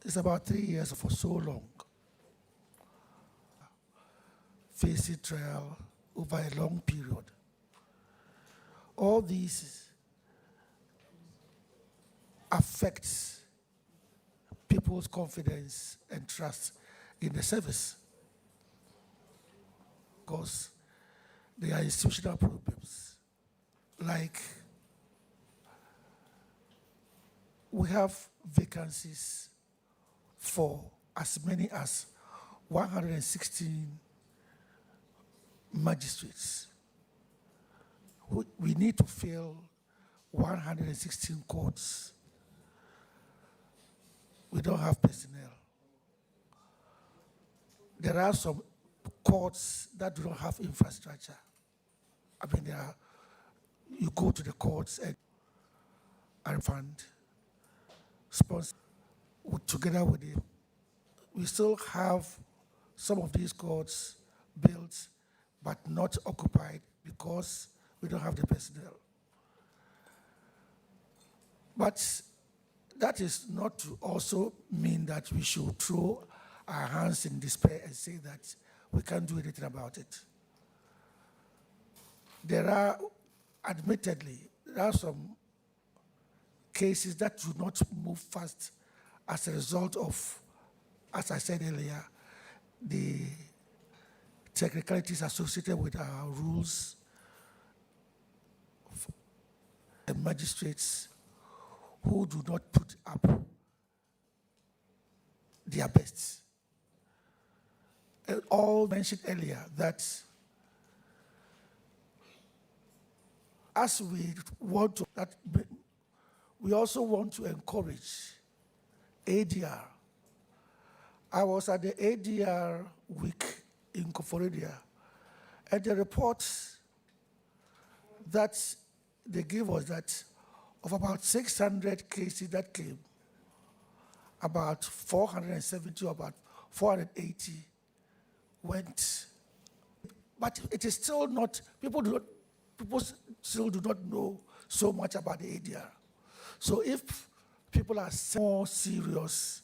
It's about 3 years for so long. Facing trial over a long period. All these affects people's confidence and trust in the service, because there are institutional problems. Like, we have vacancies for as many as 116 magistrates. We need to fill 116 courts. We don't have personnel. There are some courts that do not have infrastructure. I mean, you go to the courts and fund, sponsor, together with it. We still have some of these courts built but not occupied because we don't have the personnel. But that is not to also mean that we should throw our hands in despair and say that we can't do anything about it. Admittedly, there are some cases that do not move fast as a result of, as I said earlier, the technicalities associated with our rules, the magistrates who do not put up their best. All mentioned earlier that as we want to, that we also want to encourage ADR. I was at the ADR week in Koforidua, and the reports that they gave us that of about 600 cases that came, about 470 or about 480 went. But it is still not, people still do not know so much about the ADR. So if people are more serious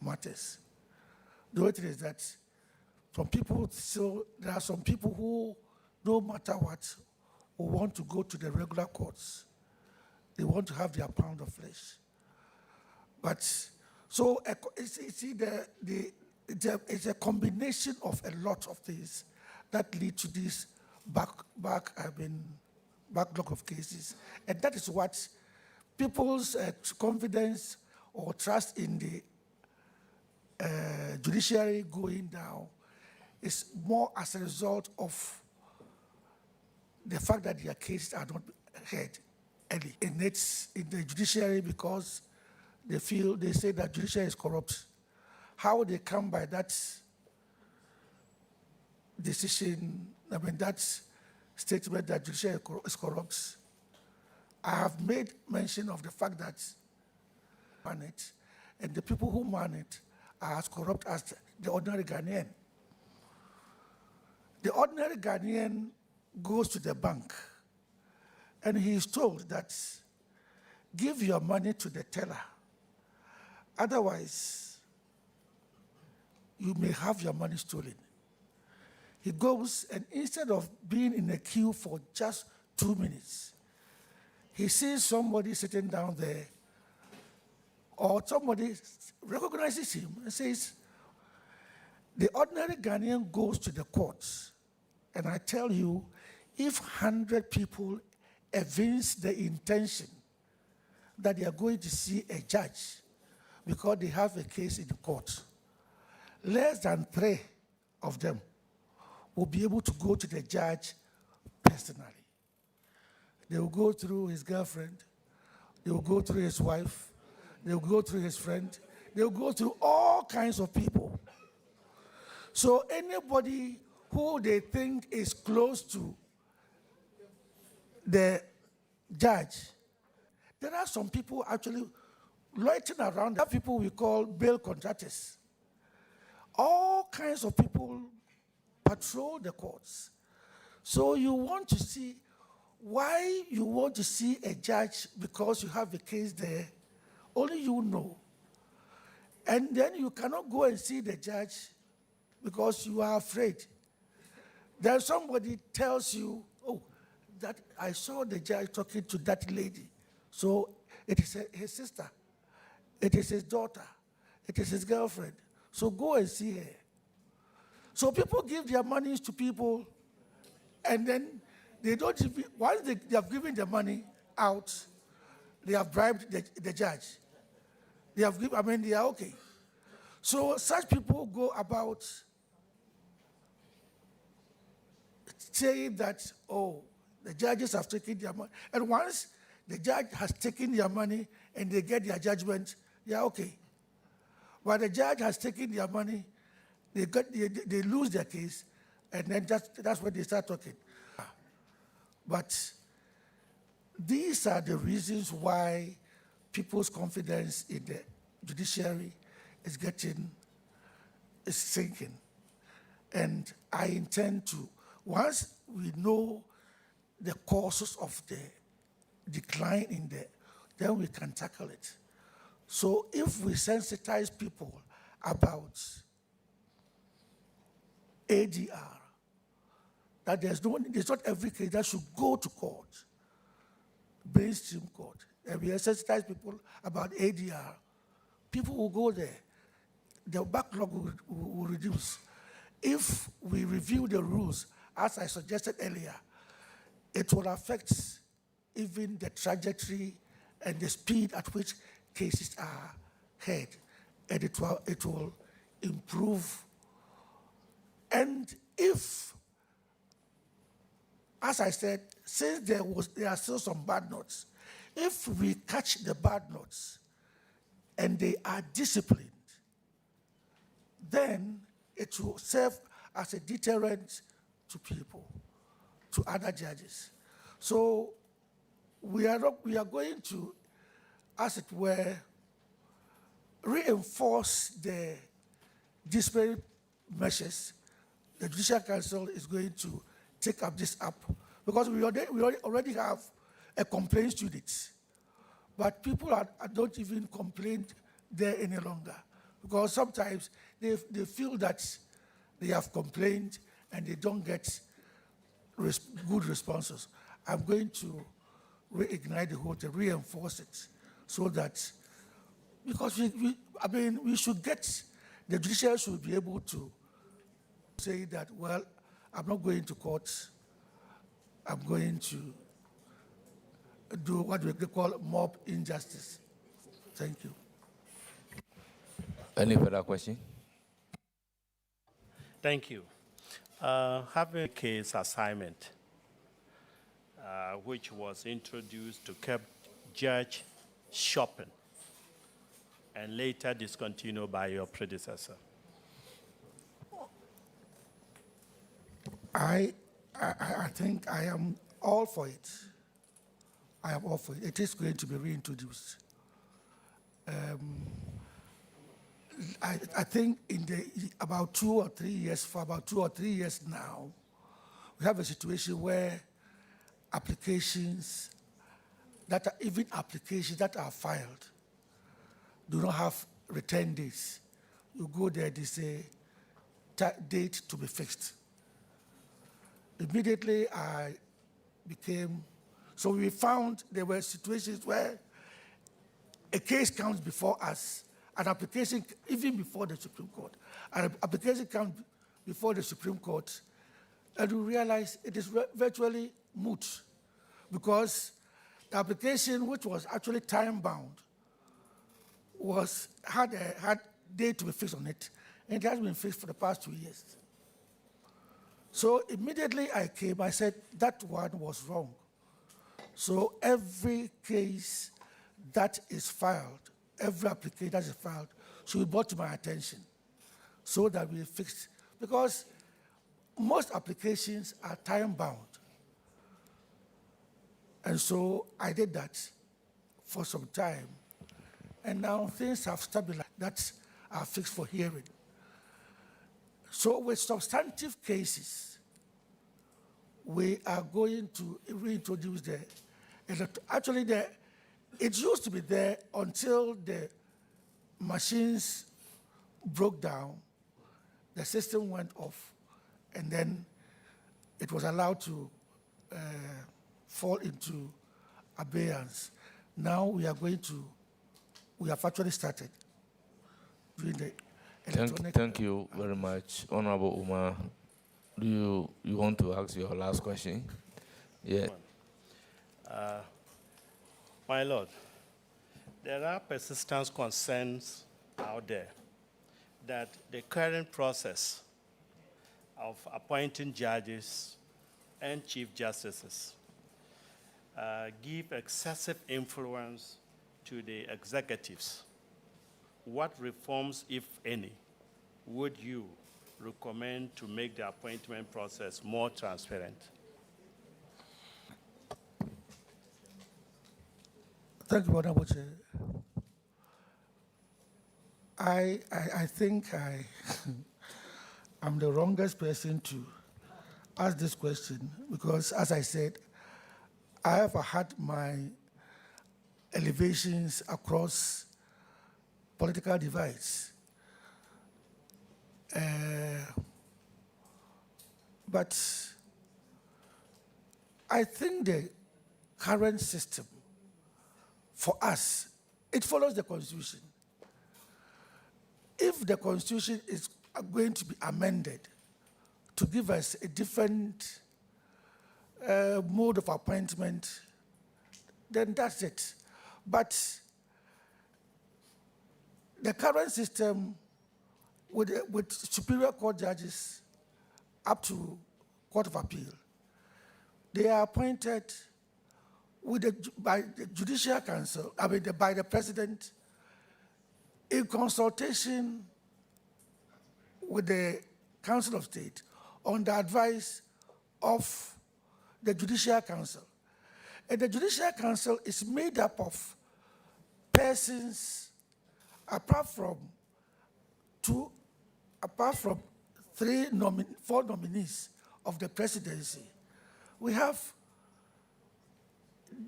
matters, the way it is that there are some people who, no matter what, who want to go to the regular courts. They want to have their pound of flesh. But, so, see, it's a combination of a lot of things that lead to this backlog of cases. And that is what people's confidence or trust in the judiciary going down is more as a result of the fact that their cases are not heard early. And it's in the judiciary because they say that judiciary is corrupt. How they come by that decision, that statement that judiciary is corrupt, I have made mention of the fact that man it, and the people who man it are as corrupt as the ordinary Ghanaian. The ordinary Ghanaian goes to the bank and he is told that give your money to the teller, otherwise you may have your money stolen. He goes, and instead of being in a queue for just 2 minutes, he sees somebody sitting down there, or somebody recognizes him and says, the ordinary Ghanaian goes to the courts, and I tell you, if 100 people evince the intention that they are going to see a judge because they have a case in the court, less than 3 of them will be able to go to the judge personally. They will go through his girlfriend, they will go through his wife, they will go through his friend, they will go through all kinds of people. So anybody who they think is close to the judge, there are some people actually loitering around. There are people we call bail contractors. All kinds of people patrol the courts. So you want to see why you want to see a judge because you have a case there, only you know. And then you cannot go and see the judge because you are afraid. Then somebody tells you, oh, that I saw the judge talking to that lady. So it is his sister. It is his daughter. It is his girlfriend. So go and see her. So people give their monies to people, and then they don't even, once they have given the money out, they have bribed the judge. They have given, they are okay. So such people go about saying that, oh, the judges have taken their money. And once the judge has taken their money and they get their judgment, they are okay. But the judge has taken their money, they lose their case, and then that's when they start talking. But these are the reasons why people's confidence in the judiciary is sinking. And I intend to, once we know the causes of the decline in then we can tackle it. So if we sensitize people about ADR, that there's not every case that should go to court, mainstream court, and we sensitize people about ADR, people will go there. The backlog will reduce. If we review the rules, as I suggested earlier, it will affect even the trajectory and the speed at which cases are heard, and it will improve. And if, as I said, since there are still some bad notes, if we catch the bad notes and they are disciplined, then it will serve as a deterrent to people, to other judges. So we are going to, as it were, reinforce the disciplinary measures. The Judicial Council is going to take this up because we already have a complaints unit, but people don't even complain there any longer because sometimes they feel that they have complained and they don't get good responses. I'm going to reignite the whole thing, reinforce it, so that, because we should get, the judiciary should be able to say that, well, I'm not going to court, I'm going to do what we call mob injustice. Thank you. Any further question? Thank you. Having a case assignment, which was introduced to keep judge shopping and later discontinued by your predecessor. I think I am all for it. I am all for it. It is going to be reintroduced. I think for about 2 or 3 years now, we have a situation where applications that are filed do not have return dates. You go there, they say date to be fixed. Immediately so we found there were situations where a case comes before us, an application, even before the Supreme Court, an application comes before the Supreme Court, and we realize it is virtually moot because the application, which was actually time-bound, had date to be fixed on it, and it has been fixed for the past 2 years. So immediately I came, I said that one was wrong. So every case that is filed, every application that is filed should be brought to my attention so that we fix, because most applications are time-bound. And so I did that for some time. And now things have stabilized that are fixed for hearing. So with substantive cases, we are going to reintroduce it used to be there until the machines broke down, the system went off, and then it was allowed to fall into abeyance. Now we have actually started doing the electronic. Thank you very much, Honorable Umar. Do you want to ask your last question? Yeah. My Lord, there are persistent concerns out there that the current process of appointing judges and chief justices give excessive influence to the executives. What reforms, if any, would you recommend to make the appointment process more transparent? Thank you, Honorable Chair. I think I'm the wrongest person to ask this question because, as I said, I have had my elevations across political divides. But I think the current system, for us, it follows the Constitution. If the Constitution is going to be amended to give us a different mode of appointment, then that's it. But the current system with Superior Court judges up to Court of Appeal, they are appointed by the Judicial Council, by the President, in consultation with the Council of State on the advice of the Judicial Council. And the Judicial Council is made up of persons, apart from 4 nominees of the presidency. We have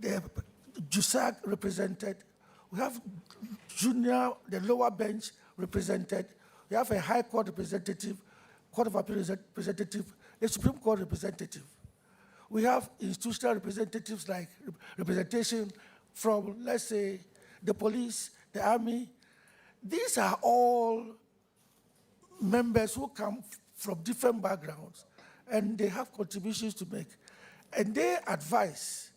the JUSAG represented, we have the lower bench represented, we have a High Court representative, Court of Appeal representative, a Supreme Court representative. We have institutional representatives like representation from, let's say, the police, the army. These are all members who come from different backgrounds, and they have contributions to make. And they advise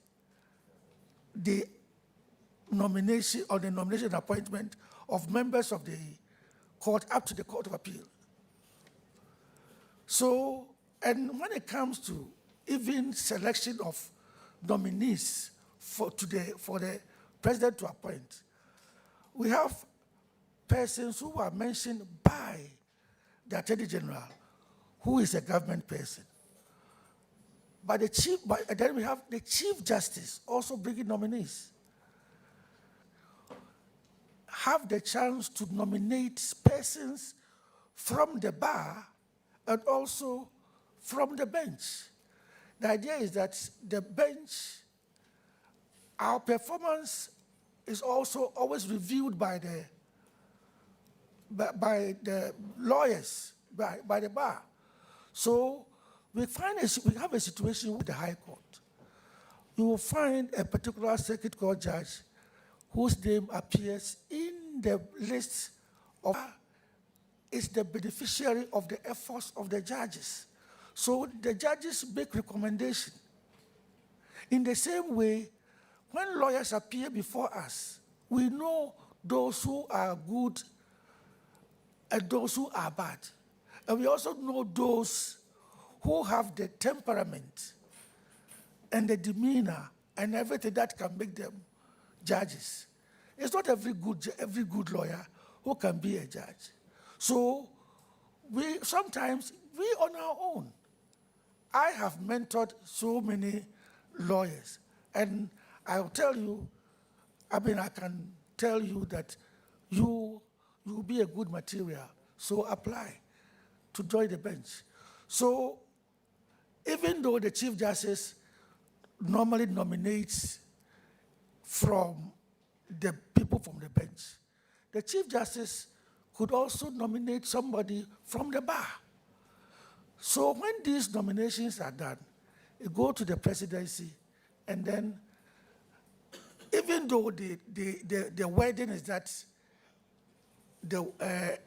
the nomination or the nomination appointment of members of the court up to the Court of Appeal. So, and when it comes to even selection of nominees for the president to appoint, we have persons who are mentioned by the Attorney General, who is a government person. But then we have the Chief Justice also bringing nominees. Have the chance to nominate persons from the bar and also from the bench. The idea is that the bench, our performance is also always reviewed by the lawyers, by the bar. So we have a situation with the High Court. You will find a particular circuit court judge whose name appears in the list of is the beneficiary of the efforts of the judges. So the judges make recommendations. In the same way, when lawyers appear before us, we know those who are good and those who are bad. And we also know those who have the temperament and the demeanor and everything that can make them judges. It's not every good lawyer who can be a judge. So sometimes we on our own. I have mentored so many lawyers, and I'll tell you, I can tell you that you will be a good material, so apply to join the bench. So even though the Chief Justice normally nominates from the people from the bench, the Chief Justice could also nominate somebody from the bar. So when these nominations are done, it go to the presidency, and then even though the wording is that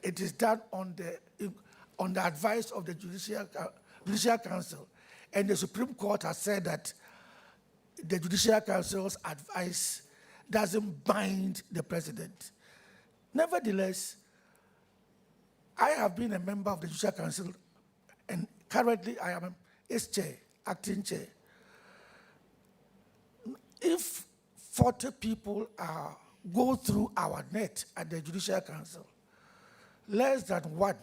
it is done on the advice of the Judicial Council, and the Supreme Court has said that the Judicial Council's advice doesn't bind the president. Nevertheless, I have been a member of the Judicial Council, and currently I am its chair, acting chair. If 40 people go through our net at the Judicial Council, less than one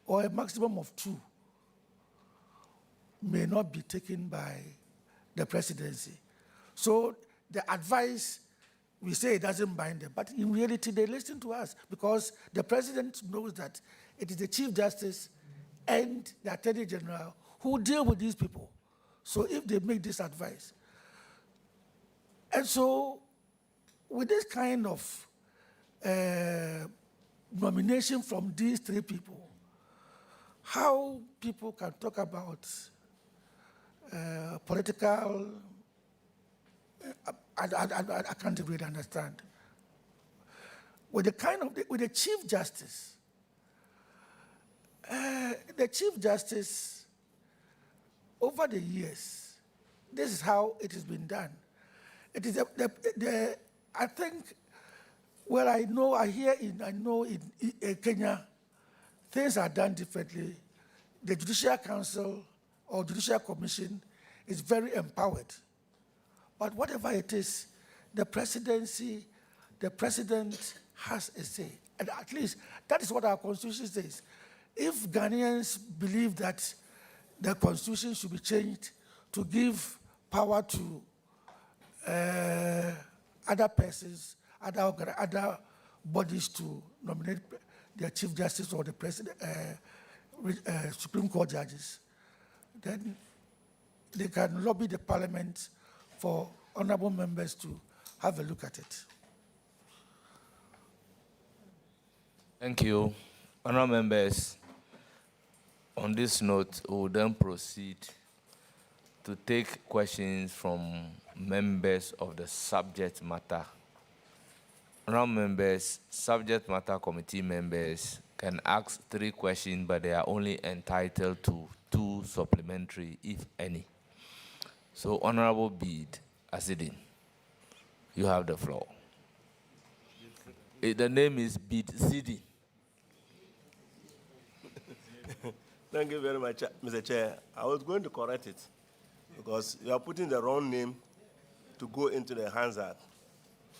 or a maximum of 2 may not be taken by the presidency. So the advice, we say it doesn't bind them, but in reality they listen to us because the president knows that it is the Chief Justice and the Attorney General who deal with these people. So if they make this advice, and so with this kind of nomination from these 3 people, how people can talk about political, I can't really understand. With the Chief Justice, over the years, this is how it has been done. It is I think, well, I know in Kenya, things are done differently. The Judicial Council or Judicial Commission is very empowered. But whatever it is, the president has a say. And at least that is what our Constitution says. If Ghanaians believe that the Constitution should be changed to give power to other persons, other bodies to nominate their Chief Justice or the President, Supreme Court judges, then they can lobby the Parliament for honorable members to have a look at it. Thank you. Honorable members, on this note, we will then proceed to take questions from members of the subject matter. Honorable members, subject matter committee members can ask 3 questions, but they are only entitled to 2 supplementary, if any. So, Honorable Bede Asidin, you have the floor. The name is Bede Zidi. Thank you very much, Mr. Chair. I was going to correct it because you are putting the wrong name to go into the Hansard,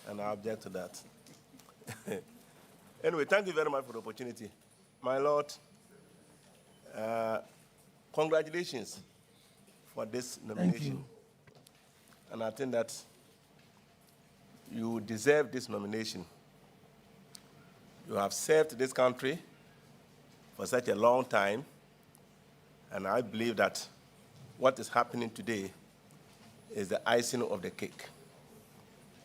and I object to that. Anyway, thank you very much for the opportunity. My Lord, congratulations for this nomination. Thank you. And I think that you deserve this nomination. You have served this country for such a long time, and I believe that what is happening today is the icing of the cake.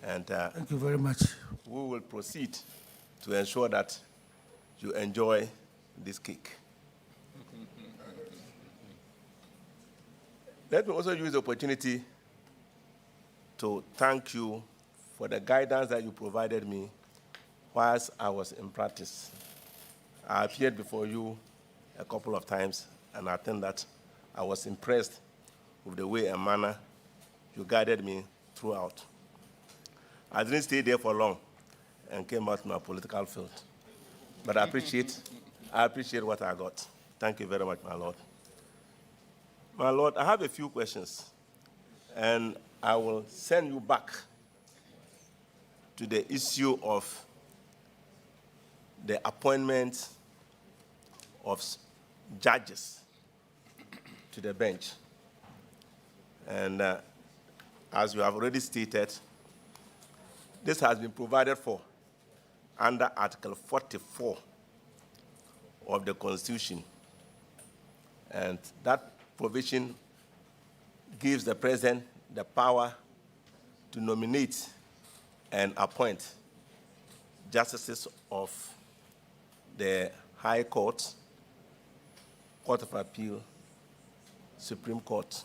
And thank you very much. We will proceed to ensure that you enjoy this cake. Let me also use the opportunity to thank you for the guidance that you provided me whilst I was in practice. I appeared before you a couple of times, and I think that I was impressed with the way and manner you guided me throughout. I didn't stay there for long and came out to my political field. But I appreciate what I got. Thank you very much, my Lord. My Lord, I have a few questions, and I will send you back to the issue of the appointment of judges to the bench. And as you have already stated, this has been provided for under Article 44 of the Constitution. And that provision gives the President the power to nominate and appoint justices of the High Court, Court of Appeal, Supreme Court.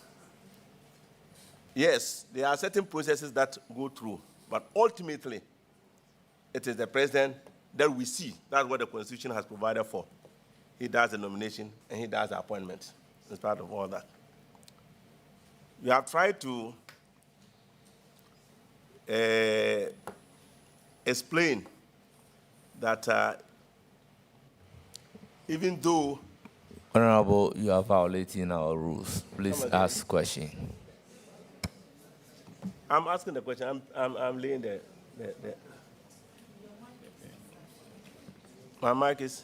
Yes, there are certain processes that go through, but ultimately, it is the president that we see. That's what the Constitution has provided for. He does the nomination and he does the appointment in spite of all that. We have tried to explain that even though Honorable, you are violating our rules. Please ask question. I'm asking the question, I'm laying the my mic is.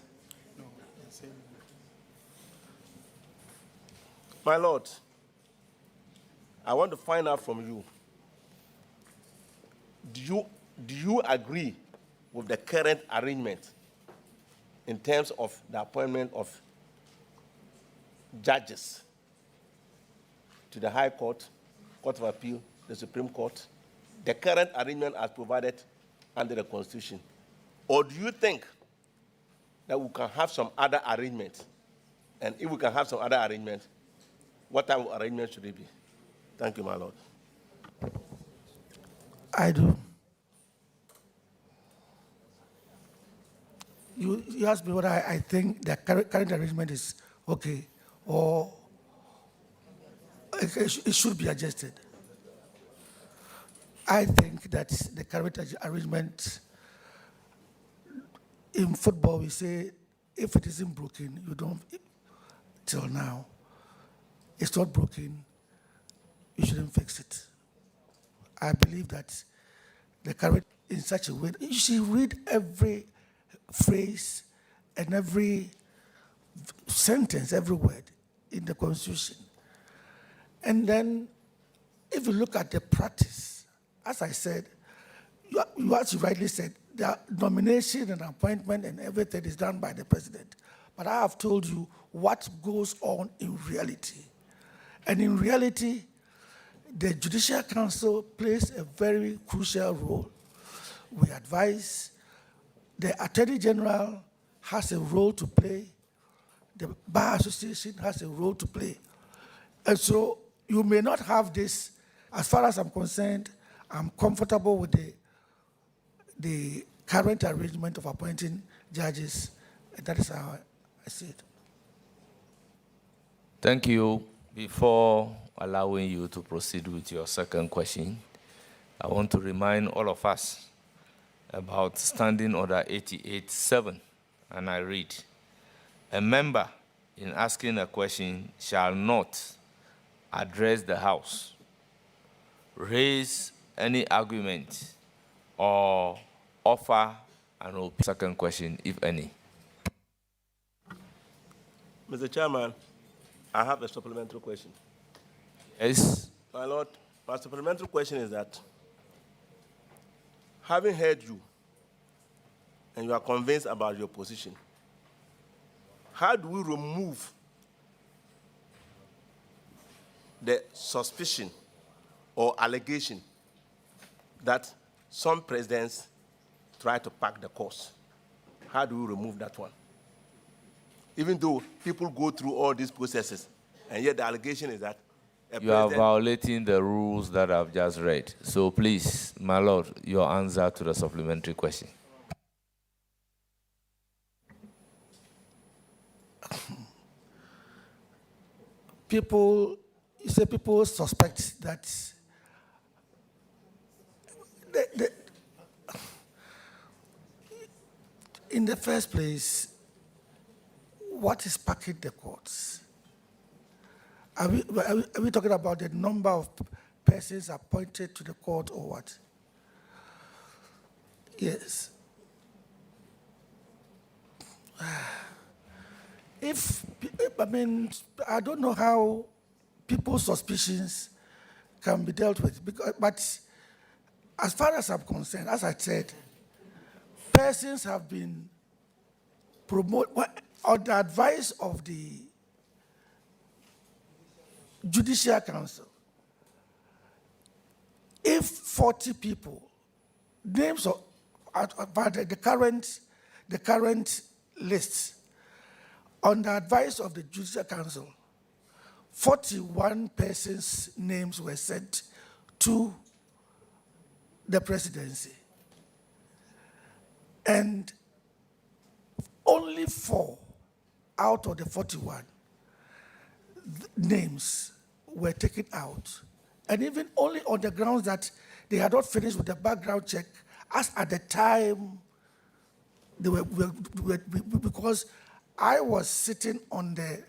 My Lord, I want to find out from you. Do you agree with the current arrangement in terms of the appointment of judges to the High Court, Court of Appeal, the Supreme Court, the current arrangement as provided under the Constitution? Or do you think that we can have some other arrangement? And if we can have some other arrangement, what type of arrangement should it be? Thank you, my Lord. I do. You asked me whether I think the current arrangement is okay or it should be adjusted. I think that the current arrangement in football, we say if it isn't broken, you don't, till now, it's not broken, you shouldn't fix it. I believe that the current in such a way, you should read every phrase and every sentence, every word in the Constitution. And then if you look at the practice, as I said, as you rightly said, the nomination and appointment and everything is done by the president. But I have told you what goes on in reality. And in reality, the Judicial Council plays a very crucial role. We advise, the Attorney General has a role to play, the Bar Association has a role to play. And so you may not have this. As far as I'm concerned, I'm comfortable with the current arrangement of appointing judges. And that is how I see it. Thank you. Before allowing you to proceed with your second question, I want to remind all of us about Standing Order 88.7, and I read, a member in asking a question shall not address the House, raise any argument, or offer an opinion. Second question, if any. Mr. Chairman, I have a supplementary question. Yes. My Lord, my supplementary question is that, having heard you, and you are convinced about your position, how do we remove the suspicion or allegation that some presidents try to pack the course? How do we remove that one? Even though people go through all these processes, and yet the allegation is that you are violating the rules that I've just read. So please, my Lord, your answer to the supplementary question. People suspect that in the first place, what is packing the courts? Are we talking about the number of persons appointed to the court or what? Yes. I don't know how people's suspicions can be dealt with, but as far as I'm concerned, as I said, persons have been promoted on the advice of the Judicial Council. If 40 people, names of the current list, on the advice of the Judicial Council, 41 persons' names were sent to the presidency. And only 4 out of the 41 names were taken out. And even only on the grounds that they had not finished with the background check, as at the time they were because I was sitting on the,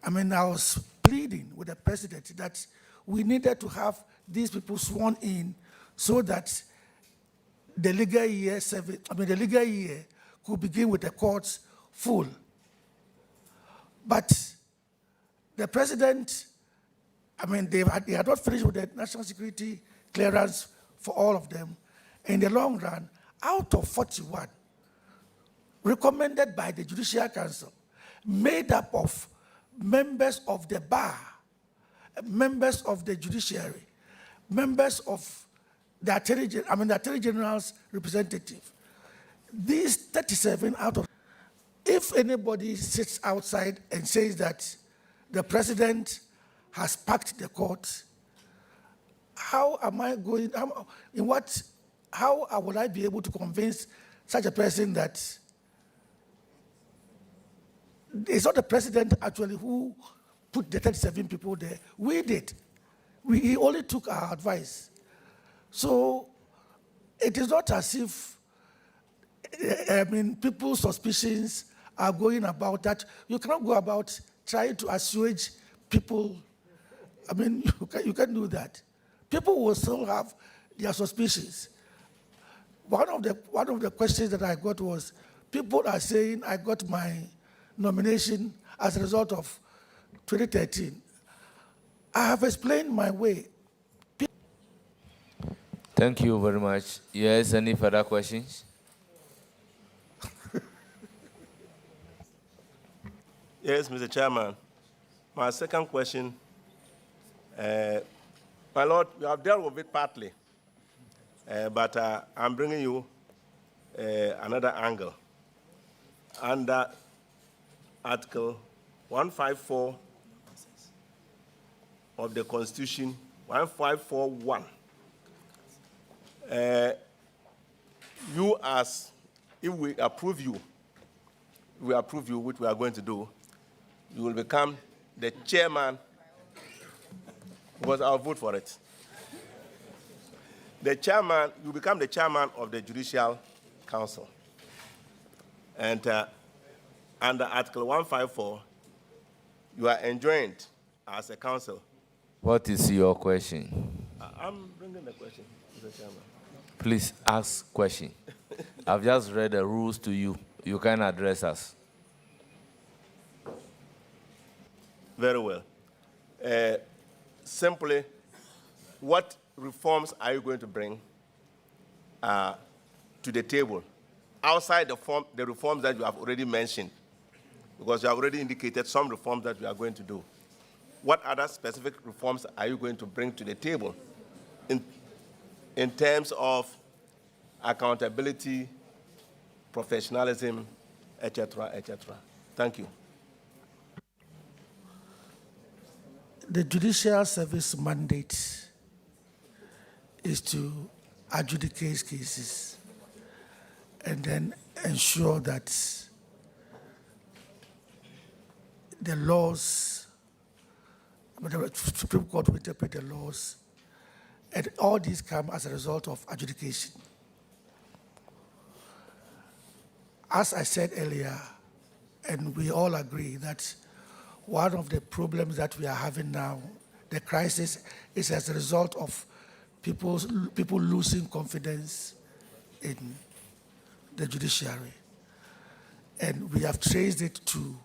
I was pleading with the president that we needed to have these people sworn in so that the legal year the legal year could begin with the courts full. But the president, they had not finished with the national security clearance for all of them. In the long run, out of 41, recommended by the Judicial Council, made up of members of the bar, members of the judiciary, members of the Attorney General's representative. These 37 out of, if anybody sits outside and says that the president has packed the court, how will I be able to convince such a person that it's not the president actually who put the 37 people there? We did. He only took our advice. So it is not as if, people's suspicions are going about that. You cannot go about trying to assuage people. You can't do that. People will still have their suspicions. One of the questions that I got was, people are saying I got my nomination as a result of 2013. I have explained my way. Thank you very much. Yes, any further questions? Yes, Mr. Chairman. My second question, my Lord, you have dealt with it partly, but I'm bringing you another angle. Under Article 154 of the Constitution, 1541, you if we approve you, which we are going to do, you will become the chairman, because I'll vote for it. You become the chairman of the Judicial Council. And under Article 154, you are enjoined as a council. What is your question? I'm bringing the question, Mr. Chairman. Please ask question. I've just read the rules to you. You can address us. Very well. Simply, what reforms are you going to bring to the table outside the reforms that you have already mentioned? Because you have already indicated some reforms that you are going to do. What other specific reforms are you going to bring to the table in terms of accountability, professionalism, etc., etc.? Thank you. The Judicial Service mandate is to adjudicate cases and then ensure that the laws, the Supreme Court will interpret the laws, and all these come as a result of adjudication. As I said earlier, and we all agree that one of the problems that we are having now, the crisis, is as a result of people losing confidence in the judiciary. And we have traced it to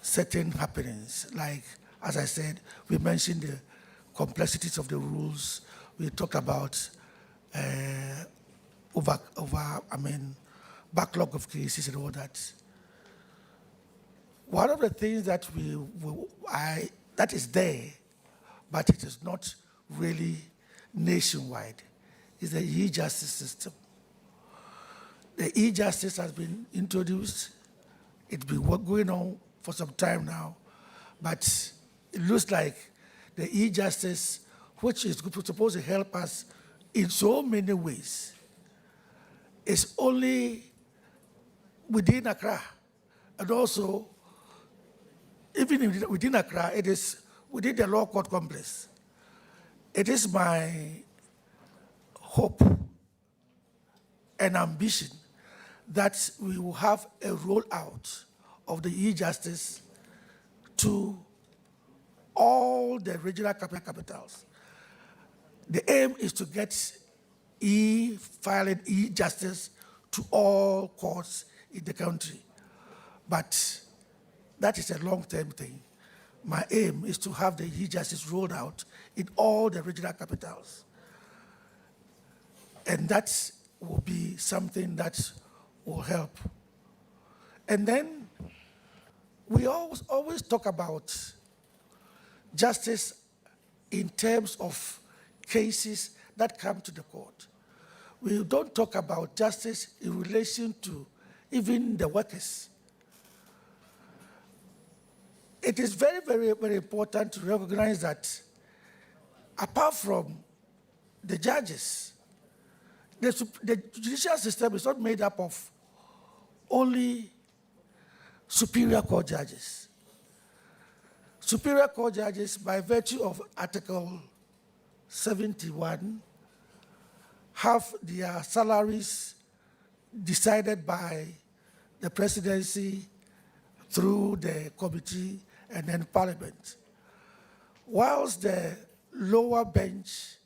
certain happenings. Like, as I said, we mentioned the complexities of the rules. We talked about backlog of cases and all that. One of the things that that is there, but it is not really nationwide, is the e-justice system. The e-justice has been introduced. It's been going on for some time now, but it looks like the e-justice, which is supposed to help us in so many ways, is only within Accra. And also, even within Accra, it is within the law court complex. It is my hope and ambition that we will have a rollout of the e-justice to all the regional capitals. The aim is to get e-filing, e-justice to all courts in the country. But that is a long-term thing. My aim is to have the e-justice rolled out in all the regional capitals. And that will be something that will help. And then we always talk about justice in terms of cases that come to the court. We don't talk about justice in relation to even the workers. It is very, very, very important to recognize that apart from the judges, the judicial system is not made up of only superior court judges. Superior court judges, by virtue of Article 71, have their salaries decided by the presidency through the committee and then Parliament. Whilst the lower bench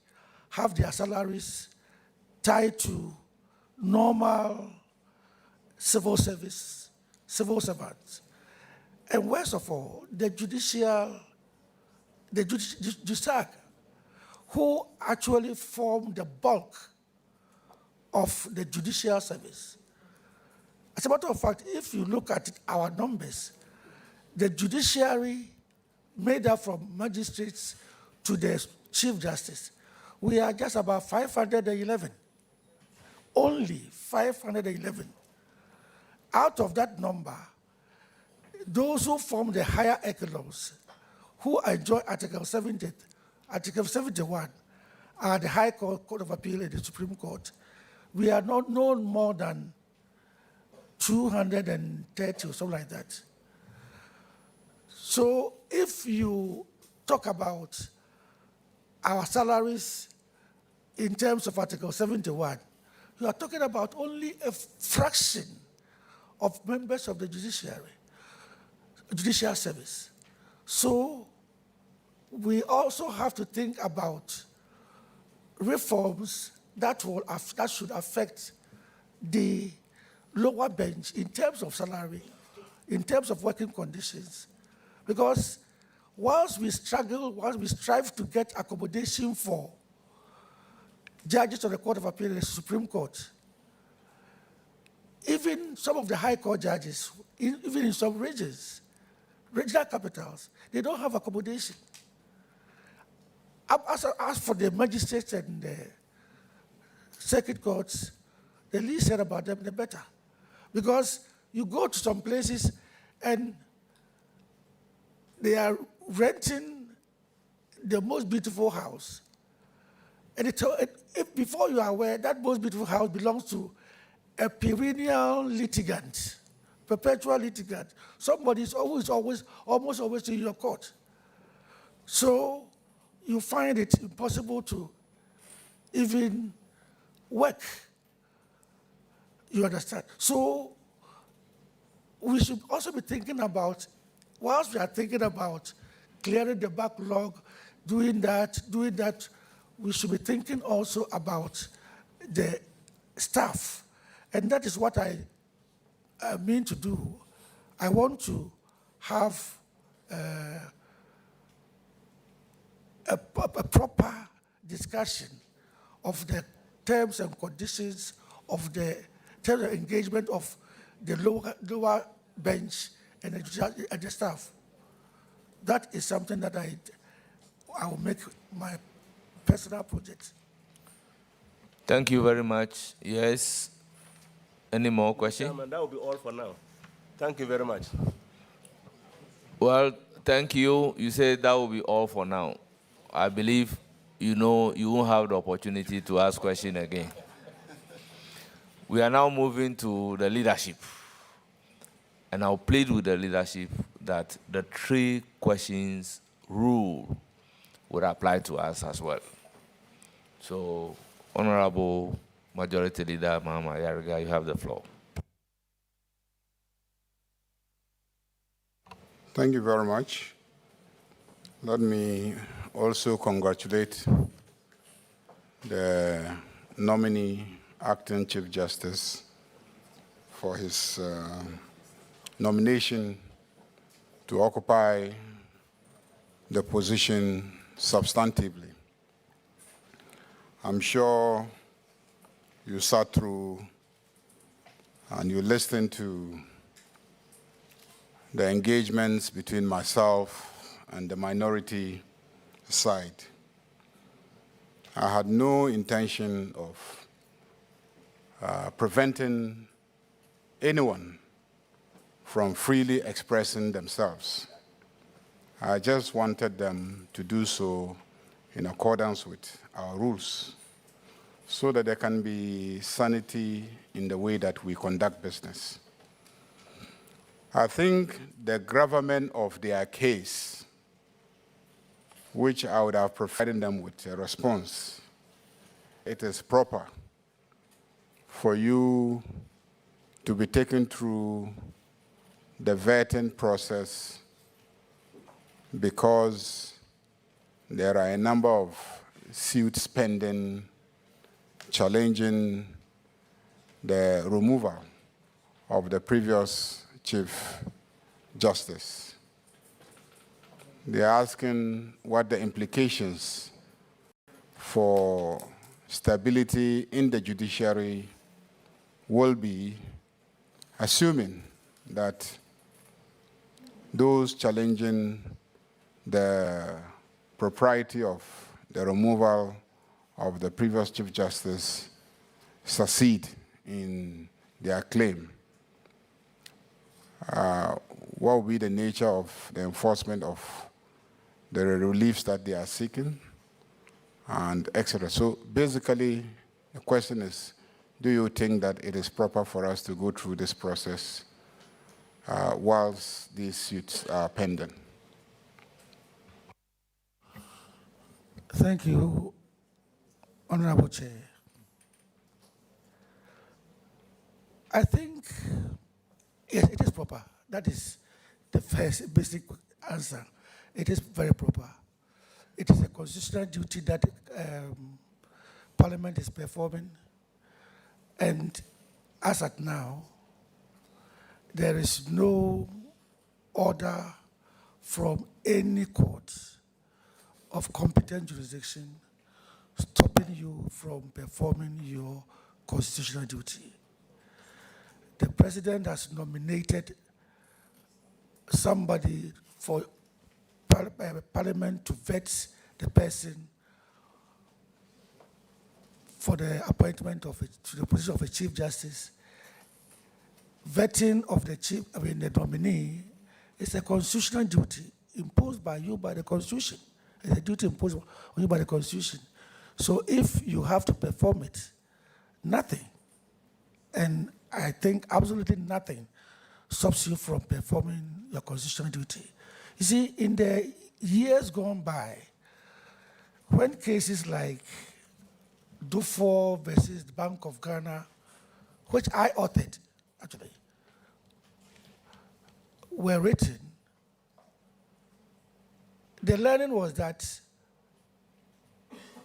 have their salaries tied to normal civil servants. And worst of all, the judicial, who actually form the bulk of the judicial service. As a matter of fact, if you look at our numbers, the judiciary made up from magistrates to the Chief Justice, we are just about 511. Only 511. Out of that number, those who form the higher echelons, who enjoy Article 70, Article 71, are the High Court of Appeal and the Supreme Court. We are not known more than 230 or something like that. So if you talk about our salaries in terms of Article 71, you are talking about only a fraction of members of the judicial service. So we also have to think about reforms that should affect the lower bench in terms of salary, in terms of working conditions. Because whilst we strive to get accommodation for judges of the Court of Appeal and the Supreme Court, even some of the High Court judges, even in some regions, regional capitals, they don't have accommodation. As for the magistrates and the circuit courts, the least said about them, the better. Because you go to some places and they are renting the most beautiful house. And if before you are aware, that most beautiful house belongs to a perennial litigant, perpetual litigant. Somebody is almost always in your court. So you find it impossible to even work. You understand? So we should also be thinking about, whilst we are thinking about clearing the backlog, doing that, we should be thinking also about the staff. And that is what I mean to do. I want to have a proper discussion of the terms and conditions of the terms of engagement of the lower bench and the staff. That is something that I will make my personal project. Thank you very much. Yes, Any more questions? Chairman, that will be all for now. Thank you very much. Well, thank you. You said that will be all for now. I believe you won't have the opportunity to ask questions again. We are now moving to the leadership. And I'll plead with the leadership that the 3 questions rule would apply to us as well. So, Honorable Majority Leader Mama Yariga, you have the floor. Thank you very much. Let me also congratulate the nominee, Acting Chief Justice, for his nomination to occupy the position substantively. I'm sure you sat through and you listened to the engagements between myself and the minority side. I had no intention of preventing anyone from freely expressing themselves. I just wanted them to do so in accordance with our rules so that there can be sanity in the way that we conduct business. I think the gravamen of their case, which I would have provided them with a response, it is proper for you to be taken through the vetting process because there are a number of suits pending challenging the removal of the previous Chief Justice. They're asking what the implications for stability in the judiciary will be, assuming that those challenging the propriety of the removal of the previous Chief Justice succeed in their claim. What will be the nature of the enforcement of the reliefs that they are seeking, and etc. So basically, the question is, do you think that it is proper for us to go through this process whilst these suits are pending? Thank you, Honorable Chair. I think, yes, it is proper. That is the first basic answer. It is very proper. It is a constitutional duty that Parliament is performing. And as at now, there is no order from any court of competent jurisdiction stopping you from performing your constitutional duty. The President has nominated somebody for Parliament to vet the person for the appointment to the position of a Chief Justice. Vetting of the nominee is a constitutional duty imposed by you by the Constitution. It's a duty imposed on you by the Constitution. So if you have to perform it, nothing, and I think absolutely nothing, stops you from performing your constitutional duty. You see, in the years gone by, when cases like Baffoe versus the Bank of Ghana, which I authored, actually, were written, the learning was that,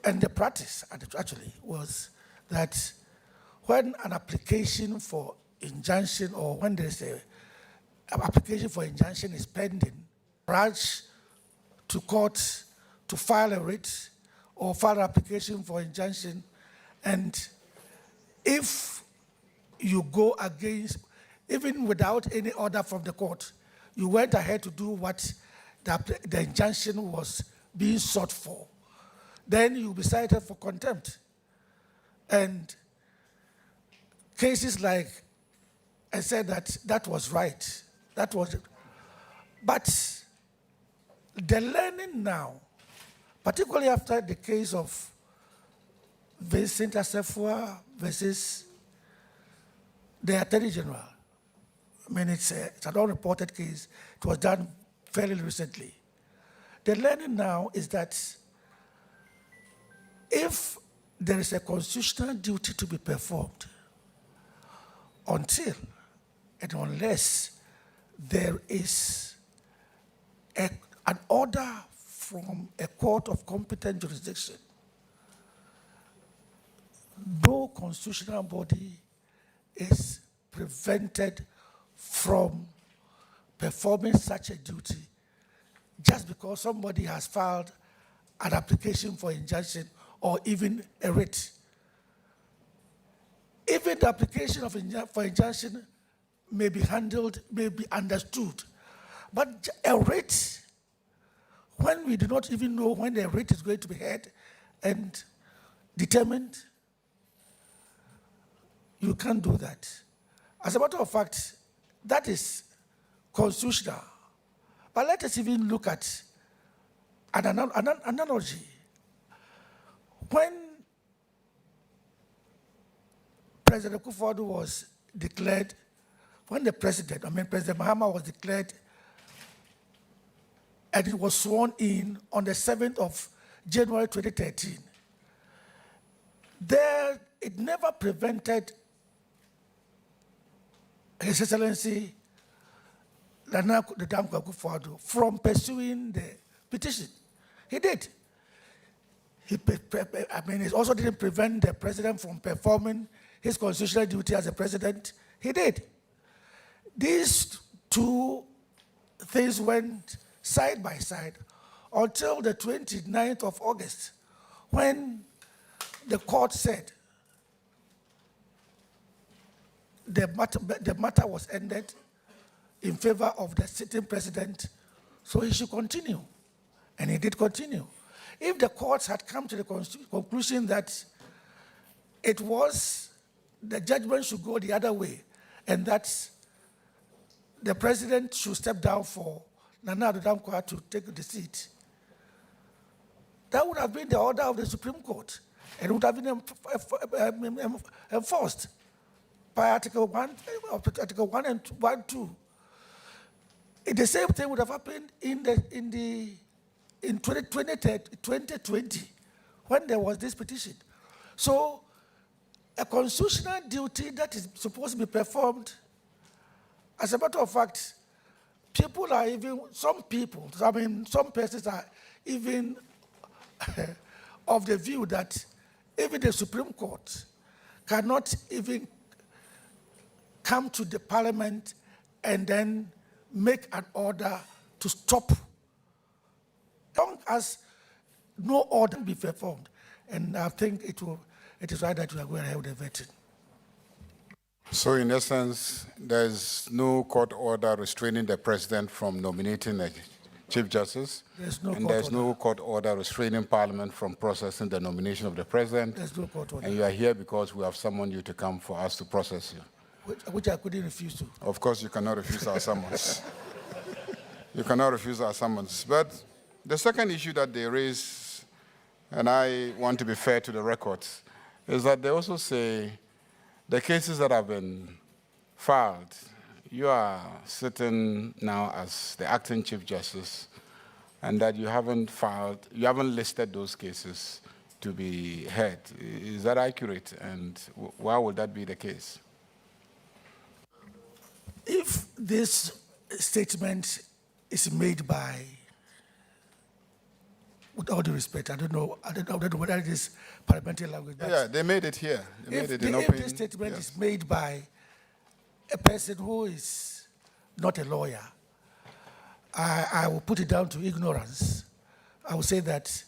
and the practice actually was that when an application for injunction or when there's an application for injunction is pending, rush to court to file a writ or file an application for injunction, and if you go against, even without any order from the court, you went ahead to do what the injunction was being sought for, then you'll be cited for contempt. And cases like and said that that was right. That was it. But the learning now, particularly after the case of Vincent Assefuwa versus the Attorney General, I mean, it's an unreported case. It was done fairly recently. The learning now is that if there is a constitutional duty to be performed, until and unless there is an order from a court of competent jurisdiction, no constitutional body is prevented from performing such a duty just because somebody has filed an application for injunction or even a writ. Even the application for injunction may be handled, may be understood. But a writ, when we do not even know when the writ is going to be heard and determined, you can't do that. As a matter of fact, that is constitutional. But let us even look at an analogy. When President Kufuor was declared, when President Mahama was declared, and it was sworn in on the 7th of January 2013, it never prevented His Excellency Nana Dankwa Akufo-Addo from pursuing the petition. He did. It also didn't prevent the president from performing his constitutional duty as a president. He did. These two things went side by side until the 29th of August, when the court said the matter was ended in favor of the sitting president, so he should continue. And he did continue. If the courts had come to the conclusion that the judgment should go the other way, and that the president should step down for Nana Addo Dankwa to take the seat, that would have been the order of the Supreme Court, and it would have been enforced by Article 1 and 1, 2. The same thing would have happened in 2020, when there was this petition. So a constitutional duty that is supposed to be performed, as a matter of fact, some persons are even of the view that even the Supreme Court cannot even come to the parliament and then make an order to stop, long as no order be performed. And I think it is right that we are going ahead with the vetting. So in essence, there's no court order restraining the president from nominating a chief justice? There's no court order restraining parliament from processing the nomination of the president? There's no court order. And you are here because we have summoned you to come for us to process you? Which I couldn't refuse to. Of course, you cannot refuse our summons. You cannot refuse our summons. But the second issue that they raise, and I want to be fair to the records, is that they also say the cases that have been filed, you are sitting now as the acting Chief Justice, and that you haven't listed those cases to be heard. Is that accurate? And why would that be the case? If this statement is made by, with all due respect, I don't know whether it is parliamentary language. Yeah, they made it here. If this statement is made by a person who is not a lawyer, I will put it down to ignorance. I will say that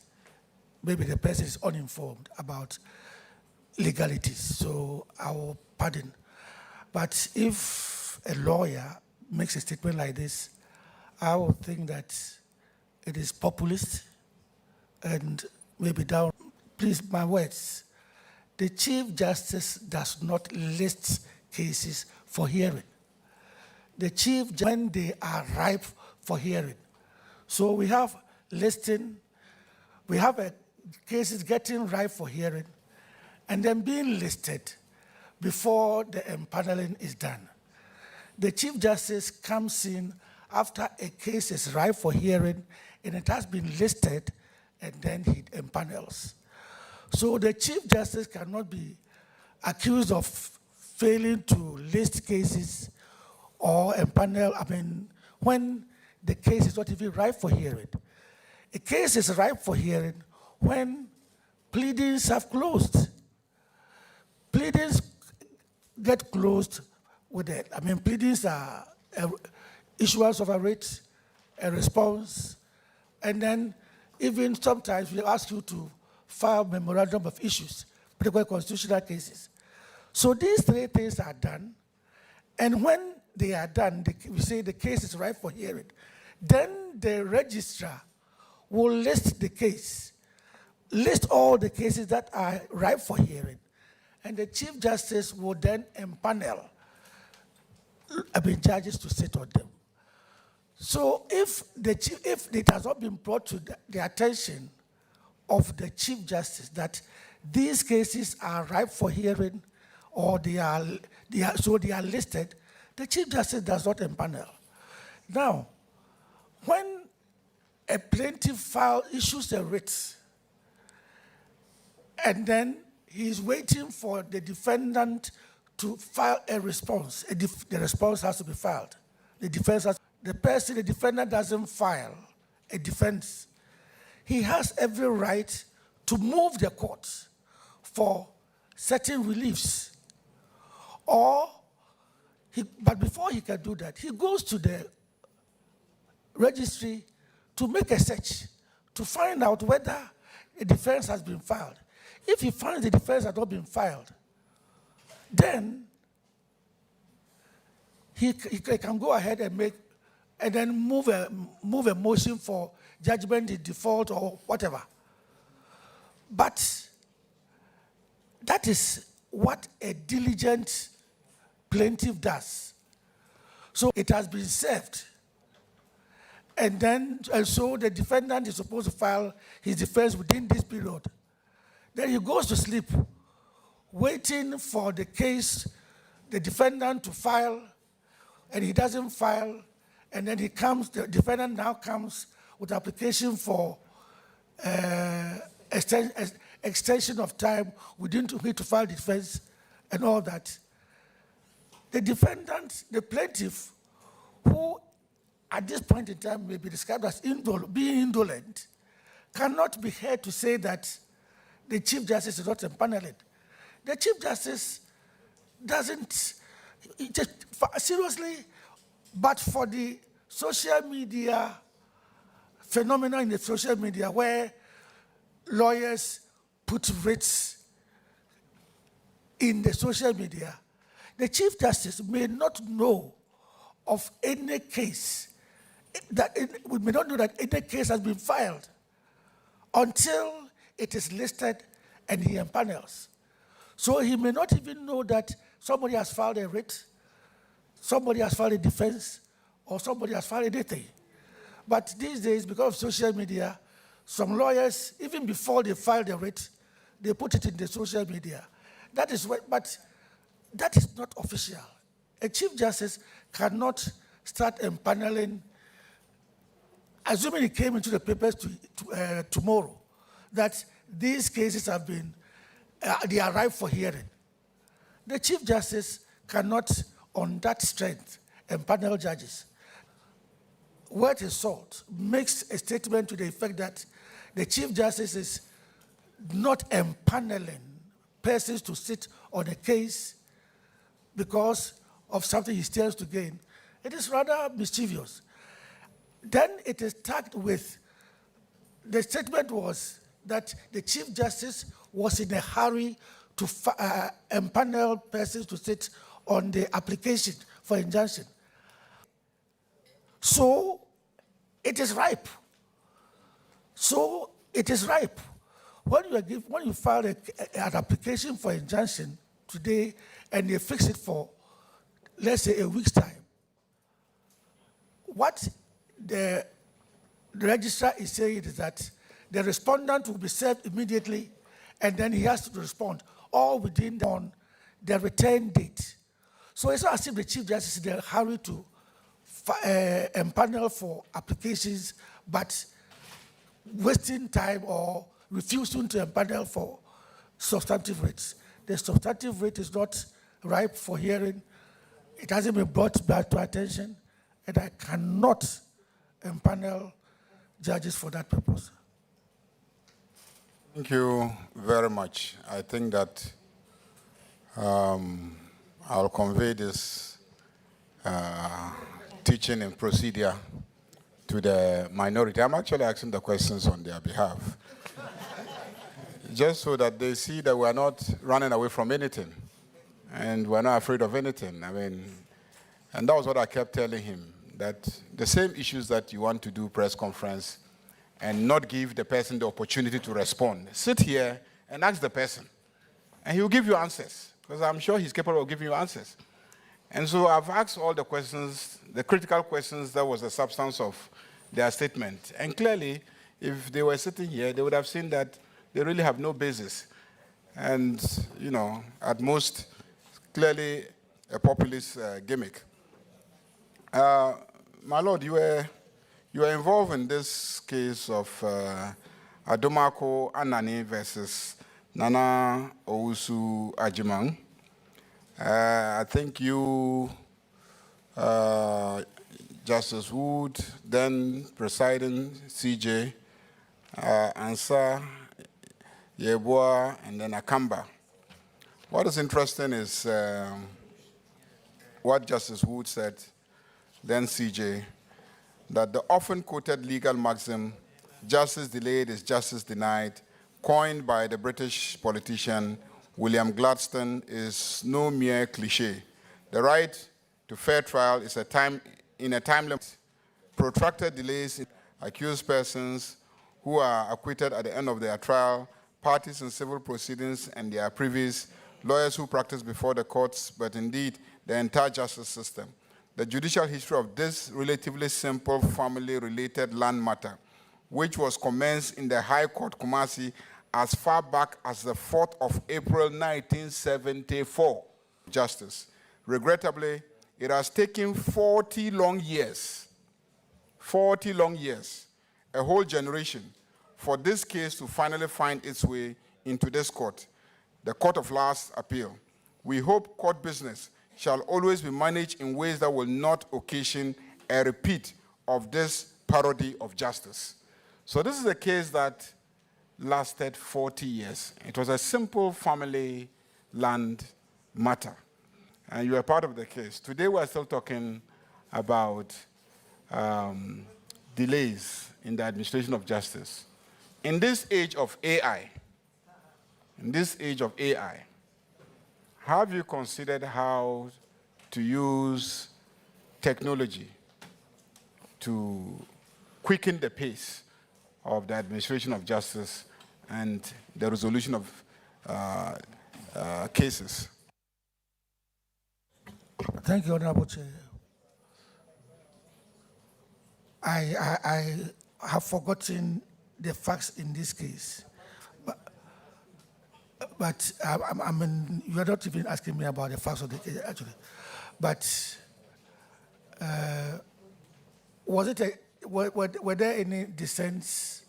maybe the person is uninformed about legalities, so I will pardon. But if a lawyer makes a statement like this, I would think that it is populist and maybe down. Please, my words. The Chief Justice does not list cases for hearing. the chief when they are ripe for hearing. So we have listing, we have cases getting ripe for hearing, and then being listed before the empaneling is done. The Chief Justice comes in after a case is ripe for hearing and it has been listed, and then he empanels. So the Chief Justice cannot be accused of failing to list cases or empanel, when the case is not even ripe for hearing. A case is ripe for hearing when pleadings have closed. Pleadings get closed with it. Pleadings are issuance of a writ, a response, and then even sometimes we ask you to file memorandum of issues, particularly constitutional cases. So these three things are done, and when they are done, we say the case is ripe for hearing. Then the registrar will list the case, list all the cases that are ripe for hearing, and the Chief Justice will then empanel judges to sit on them. So if it has not been brought to the attention of the Chief Justice that these cases are ripe for hearing, or they are listed, the Chief Justice does not empanel. Now, when a plaintiff issues a writ, and then he is waiting for the defendant to file a response, the response has to be filed. The defendant doesn't file a defense, he has every right to move the court for certain reliefs. But before he can do that, he goes to the registry to make a search to find out whether a defense has been filed. If he finds the defense has not been filed, then he can go ahead and then move a motion for judgment in default or whatever. But that is what a diligent plaintiff does. So it has been served. And so the defendant is supposed to file his defense within this period. Then he goes to sleep, waiting for the defendant to file, and he doesn't file, and then the defendant now comes with application for extension of time within to file defense and all that. The defendant, the plaintiff, who at this point in time may be described as being indolent, cannot be heard to say that the Chief Justice is not empaneling. The Chief Justice doesn't, seriously, but for the social media phenomena in the social media where lawyers put writs in the social media, the Chief Justice may not know of any case, we may not know that any case has been filed until it is listed and he empanels. So he may not even know that somebody has filed a writ, somebody has filed a defense, or somebody has filed anything. But these days, because of social media, some lawyers, even before they file the writ, they put it in the social media. But that is not official. A Chief Justice cannot start empaneling, assuming it came into the papers tomorrow, that these cases have been, they are ripe for hearing. The Chief Justice cannot, on that strength, empanel judges. Word is salt makes a statement to the effect that the Chief Justice is not empaneling persons to sit on a case because of something he stands to gain. It is rather mischievous. Then it is tagged with, the statement was that the Chief Justice was in a hurry to empanel persons to sit on the application for injunction. So it is ripe. When you file an application for injunction today and they fix it for, let's say, a week's time, what the registrar is saying is that the respondent will be served immediately, and then he has to respond, all within the return date. So it's not as if the Chief Justice is in a hurry to empanel for applications, but wasting time or refusing to empanel for substantive rates. The substantive rate is not ripe for hearing. It hasn't been brought back to attention, and I cannot empanel judges for that purpose. Thank you very much. I think that I'll convey this teaching and procedure to the minority. I'm actually asking the questions on their behalf, just so that they see that we're not running away from anything, and we're not afraid of anything. I mean, and that was what I kept telling him, that the same issues that you want to do press conference and not give the person the opportunity to respond. Sit here and ask the person, and he will give you answers, because I'm sure he's capable of giving you answers. And so I've asked all the questions, the critical questions that was the substance of their statement. And clearly, if they were sitting here, they would have seen that they really have no basis. And, you know, at most, clearly a populist gimmick. My Lord, you were involved in this case of Adomako Anani versus Nana Owusu Agyeman. I think you, Justice Wood, then presiding CJ, Ansa, Yeboah, and then Akamba. What is interesting is what Justice Wood said, then CJ, that the often quoted legal maxim, justice delayed is justice denied, coined by the British politician William Gladstone, is no mere cliche. The right to fair trial is in a time limit. Protracted delays in accused persons who are acquitted at the end of their trial, parties in civil proceedings and their privies, lawyers who practice before the courts, but indeed the entire justice system. The judicial history of this relatively simple family-related land matter, which was commenced in the High Court, Kumasi, as far back as the 4th of April, 1974. Justice. Regrettably, it has taken 40 long years, a whole generation, for this case to finally find its way into this court, the court of last appeal. We hope court business shall always be managed in ways that will not occasion a repeat of this parody of justice. So this is a case that lasted 40 years. It was a simple family land matter, and you were part of the case. Today we're still talking about delays in the administration of justice. In this age of AI, have you considered how to use technology to quicken the pace of the administration of justice and the resolution of cases? Thank you, Honorable Chair. I have forgotten the facts in this case. But I mean, you are not even asking me about the facts of the case, actually. But were there any dissents?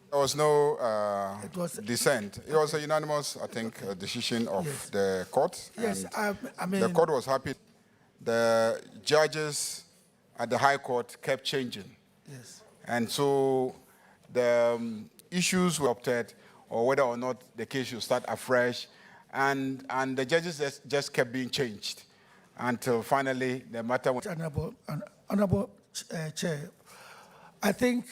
There was no dissent. It was a unanimous, I think, decision of the court. Yes, and I mean... the court was happy. The judges at the High Court kept changing. Yes. And so the issues were opted, or whether or not the case should start afresh, and the judges just kept being changed until finally the matter went. Honorable Chair, I think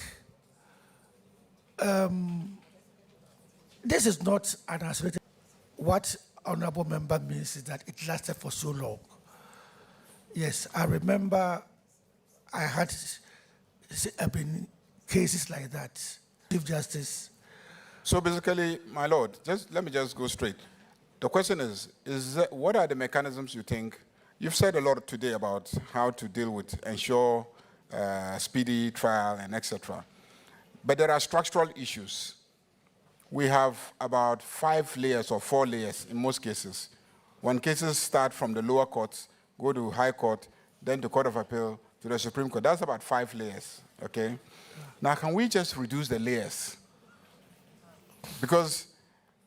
this is not an isolated. What honorable member means is that it lasted for so long. Yes, I remember I had been cases like that. Chief Justice. So basically, my Lord, let me just go straight. The question is what are the mechanisms you think You've said a lot today about how to deal with, ensure speedy trial and etc. But there are structural issues. We have about 5 layers or 4 layers in most cases. When cases start from the lower courts, go to High Court, then to Court of Appeal, to the Supreme Court, that's about 5 layers, okay? Now, can we just reduce the layers? Because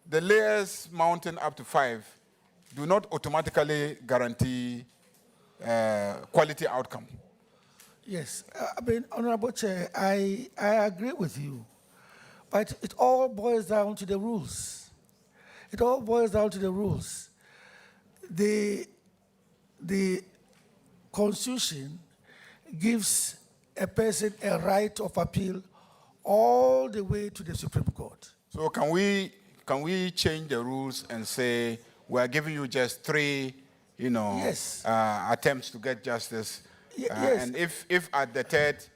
the layers mounting up to 5 do not automatically guarantee quality outcome. Yes, I mean, Honorable Chair, I agree with you, but it all boils down to the rules. It all boils down to the rules. The Constitution gives a person a right of appeal all the way to the Supreme Court. So can we change the rules and say we are giving you just 3, Yes. attempts to get justice? Yes. And if at the 3rd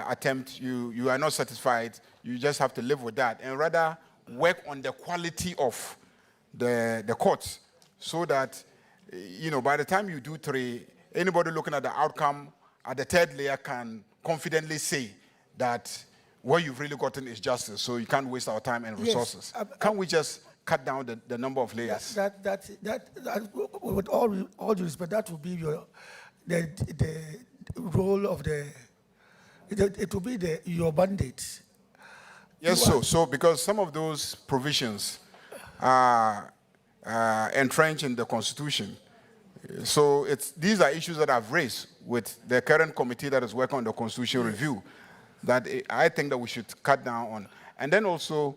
attempt you are not satisfied, you just have to live with that, and rather work on the quality of the courts, so that by the time you do 3, anybody looking at the outcome at the 3rd layer can confidently say that what you've really gotten is justice, so you can't waste our time and resources. Yes, Can't we just cut down the number of layers? That with all due respect, that will be the role of it will be your mandate. Yes, so because some of those provisions are entrenched in the Constitution. So these are issues that I've raised with the current committee that is working on the Constitution review, that I think that we should cut down on. And then also,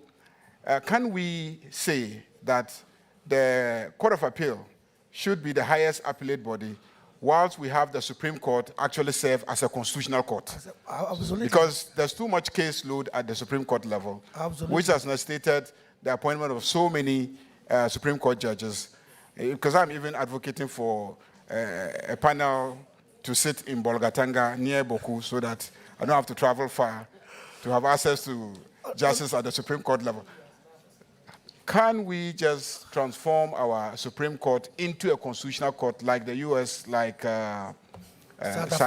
can we say that the Court of Appeal should be the highest appellate body, whilst we have the Supreme Court actually serve as a constitutional court? Absolutely. Because there's too much caseload at the Supreme Court level, Absolutely. which has necessitated the appointment of so many Supreme Court judges. Because I'm even advocating for a panel to sit in Bolgatanga near Boku, so that I don't have to travel far to have access to justice at the Supreme Court level. Can we just transform our Supreme Court into a constitutional court like the US, like South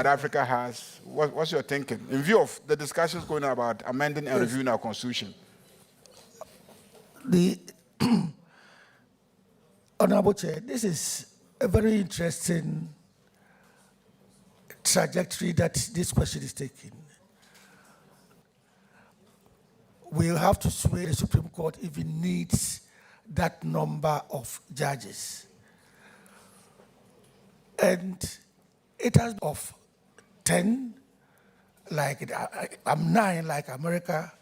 Africa has? What's your thinking? In view of the discussions going on about amending and reviewing our Constitution. The Honorable Chair, this is a very interesting trajectory that this question is taking. We'll have to sway the Supreme Court if it needs that number of judges. And it has of 10, like I'm 9, like America,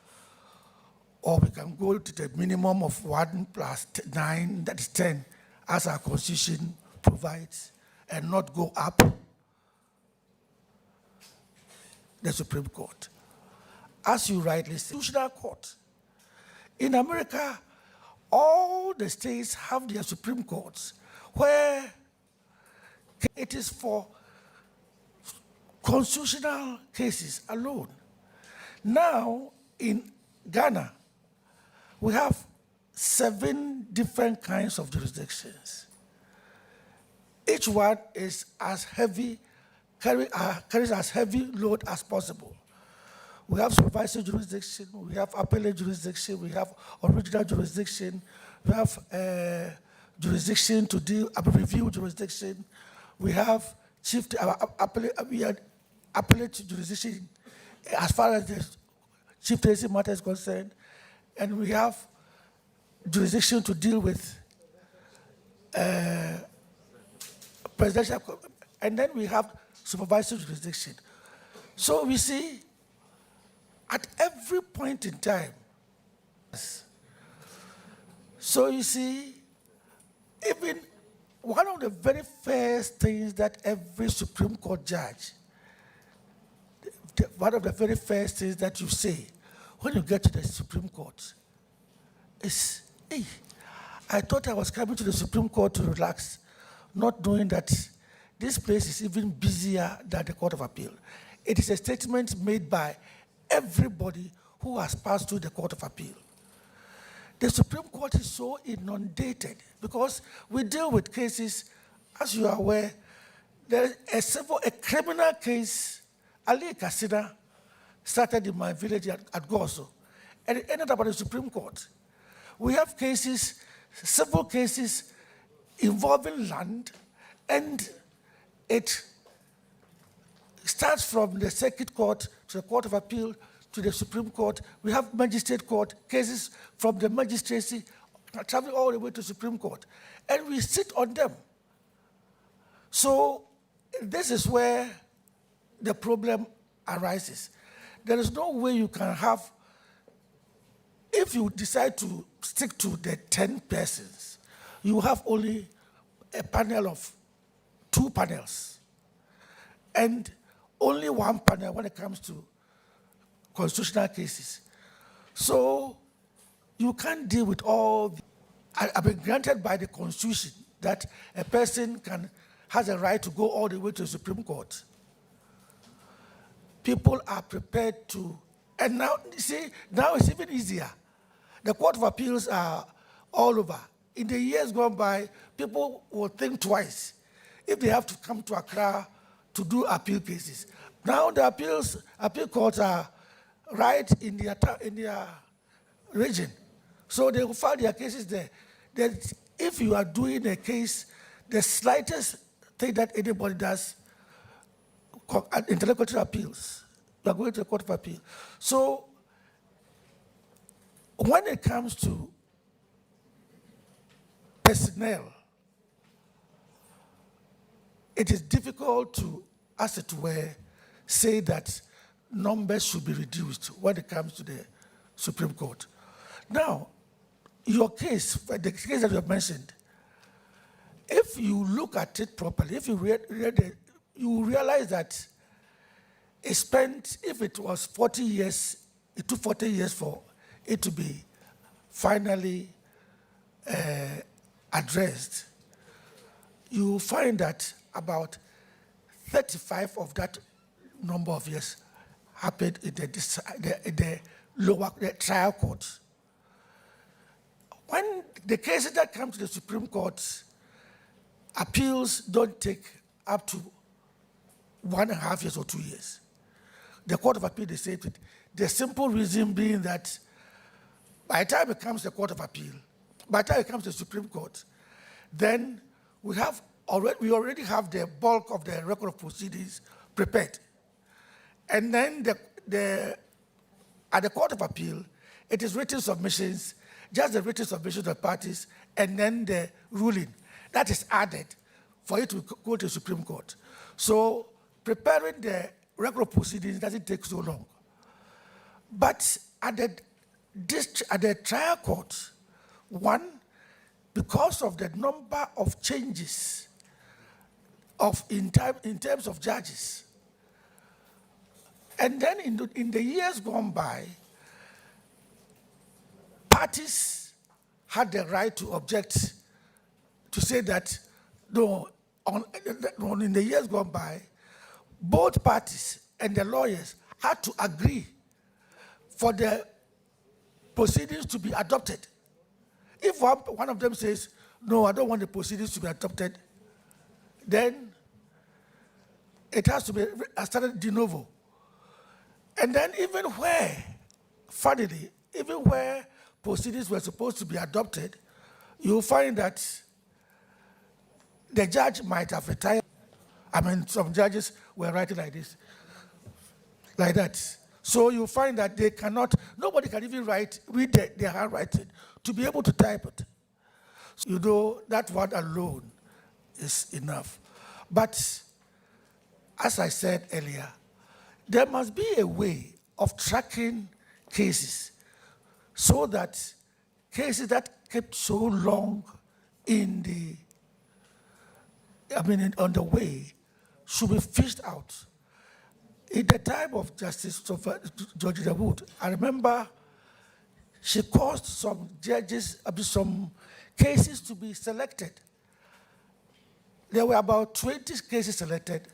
or we can go to the minimum of 1 plus 9, that is 10, as our Constitution provides, and not go up the Supreme Court. As you rightly say, Constitutional Court. In America, all the states have their Supreme Courts, where it is for constitutional cases alone. Now, in Ghana, we have 7 different kinds of jurisdictions. Each one is as heavy, carries as heavy load as possible. We have supervisory jurisdiction, we have appellate jurisdiction, we have original jurisdiction, we have jurisdiction to deal, review jurisdiction, we have appellate jurisdiction as far as the chief justice matter is concerned, and we have jurisdiction to deal with presidential, and then we have supervisory jurisdiction. So we see, at every point in time, so you see, even one of the very first things that every Supreme Court judge, one of the very first things that you say when you get to the Supreme Court is, hey, I thought I was coming to the Supreme Court to relax, not knowing that this place is even busier than the Court of Appeal. It is a statement made by everybody who has passed through the Court of Appeal. The Supreme Court is so inundated because we deal with cases, as you are aware, There is a criminal case, Ali Kasida, started in my village at Goso, and it ended up at the Supreme Court. We have cases, civil cases involving land, and it starts from the Circuit Court to the Court of Appeal to the Supreme Court. We have magistrate court cases from the magistracy traveling all the way to Supreme Court, and we sit on them. So this is where the problem arises. There is no way you can have, if you decide to stick to the 10 persons, you have only a panel of 2 panels, and only 1 panel when it comes to constitutional cases. So you can't deal with all. I've been granted by the Constitution that a person has a right to go all the way to the Supreme Court. People are prepared to, and now, you see, now it's even easier. The Court of Appeals are all over. In the years gone by, people will think twice if they have to come to Accra to do appeal cases. Now the appeal courts are right in their region. So they will file their cases there. Then if you are doing a case, the slightest thing that anybody does, interlocutory appeals, you are going to the Court of Appeal. So when it comes to personnel, it is difficult to, as it were, say that numbers should be reduced when it comes to the Supreme Court. Now, your case, the case that you have mentioned, if you look at it properly, if you read it, you realize that it spent, if it was 40 years, it took 40 years for it to be finally addressed. You find that about 35 of that number of years happened in the lower trial court. When the cases that come to the Supreme Court, appeals don't take up to 1.5 years or 2 years. The Court of Appeal, they say it. The simple reason being that by the time it comes to the Court of Appeal, by the time it comes to the Supreme Court, then we already have the bulk of the record of proceedings prepared. And then at the Court of Appeal, it is written submissions, just the written submissions of parties, and then the ruling that is added for it to go to the Supreme Court. So preparing the record of proceedings doesn't take so long. But at the trial court, because of the number of changes in terms of judges, and then in the years gone by, parties had the right to object, to say that, no, in the years gone by, both parties and the lawyers had to agree for the proceedings to be adopted. If one of them says, no, I don't want the proceedings to be adopted, then it has to be started de novo. And then even where, funnily, even where proceedings were supposed to be adopted, you'll find that the judge might have retired. I mean, some judges were writing like this, like that. So you find that they cannot, nobody can even read their handwriting to be able to type it. So, you know, that one alone is enough. But as I said earlier, there must be a way of tracking cases so that cases that kept so long on the way should be fished out. In the time of Justice George Wood, I remember she caused some judges, some cases to be selected. There were about 20 cases selected,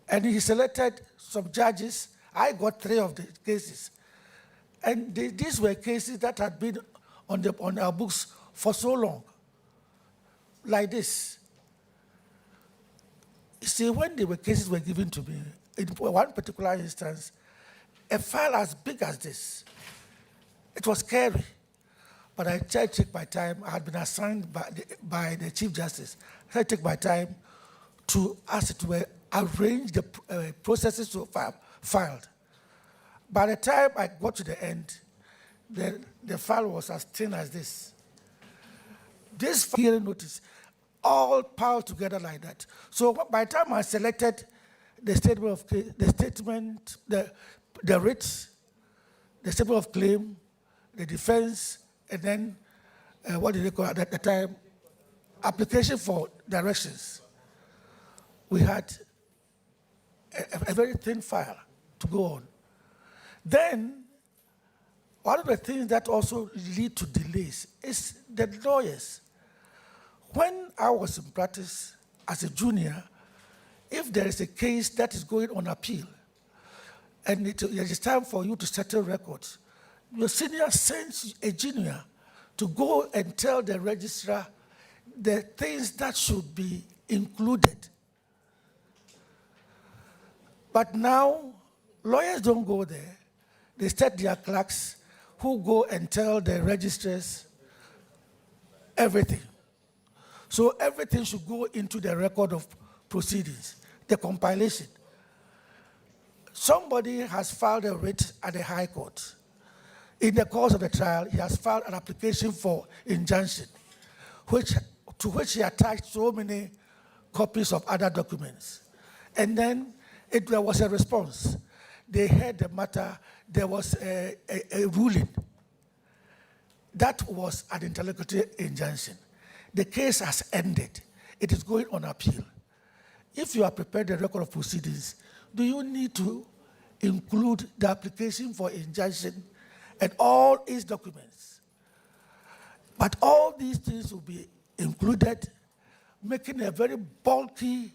and he selected some judges. I got 3 of the cases. And these were cases that had been on our books for so long, like this. You see, when the cases were given to me, in one particular instance, a file as big as this, it was scary. But I tried to take my time. I had been assigned by the Chief Justice. I tried to take my time to, as it were, arrange the processes to filed. By the time I got to the end, the file was as thin as this. This hearing notice, all piled together like that. So by the time I selected the statement of the writ, the statement of claim, the defense, and then what did they call it at the time? Application for directions. We had a very thin file to go on. Then, one of the things that also lead to delays is the lawyers. When I was in practice as a junior, if there is a case that is going on appeal, and it is time for you to settle records, your senior sends a junior to go and tell the registrar the things that should be included. But now, lawyers don't go there. They set their clerks who go and tell the registrars everything. So everything should go into the record of proceedings, the compilation. Somebody has filed a writ at the High Court. In the course of the trial, he has filed an application for injunction, to which he attached so many copies of other documents. And then there was a response. They heard the matter. There was a ruling. That was an interlocutory injunction. The case has ended. It is going on appeal. If you are prepared the record of proceedings, do you need to include the application for injunction and all its documents? But all these things will be included, making a very bulky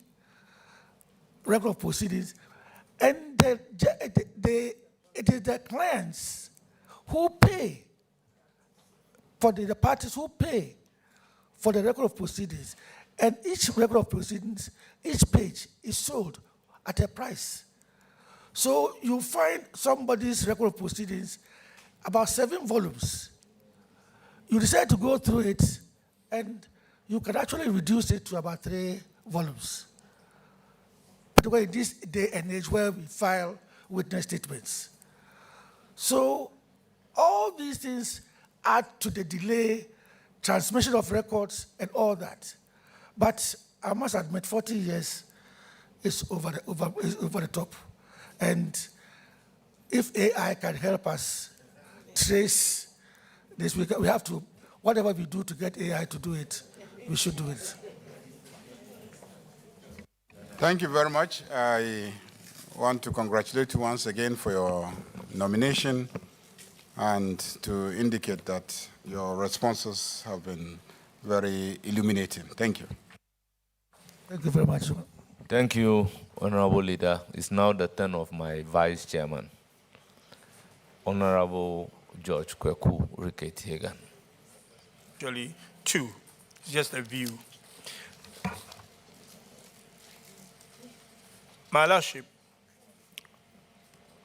record of proceedings. And it is the clients who pay, for the parties who pay for the record of proceedings. And each record of proceedings, each page is sold at a price. So you find somebody's record of proceedings, about 7 volumes. You decide to go through it, and you can actually reduce it to about 3 volumes. Particularly in this day and age where we file witness statements. So all these things add to the delay, transmission of records, and all that. But I must admit, 40 years is over the top. And if AI can help us trace this, we have to, whatever we do to get AI to do it, we should do it. Thank you very much. I want to congratulate you once again for your nomination and to indicate that your responses have been very illuminating. Thank you. Thank you very much. Thank you, Honorable Leader. It's now the turn of my Vice Chairman, Honorable George Kweku Rickett-Hagan. Actually, 2, just a view. My Lordship,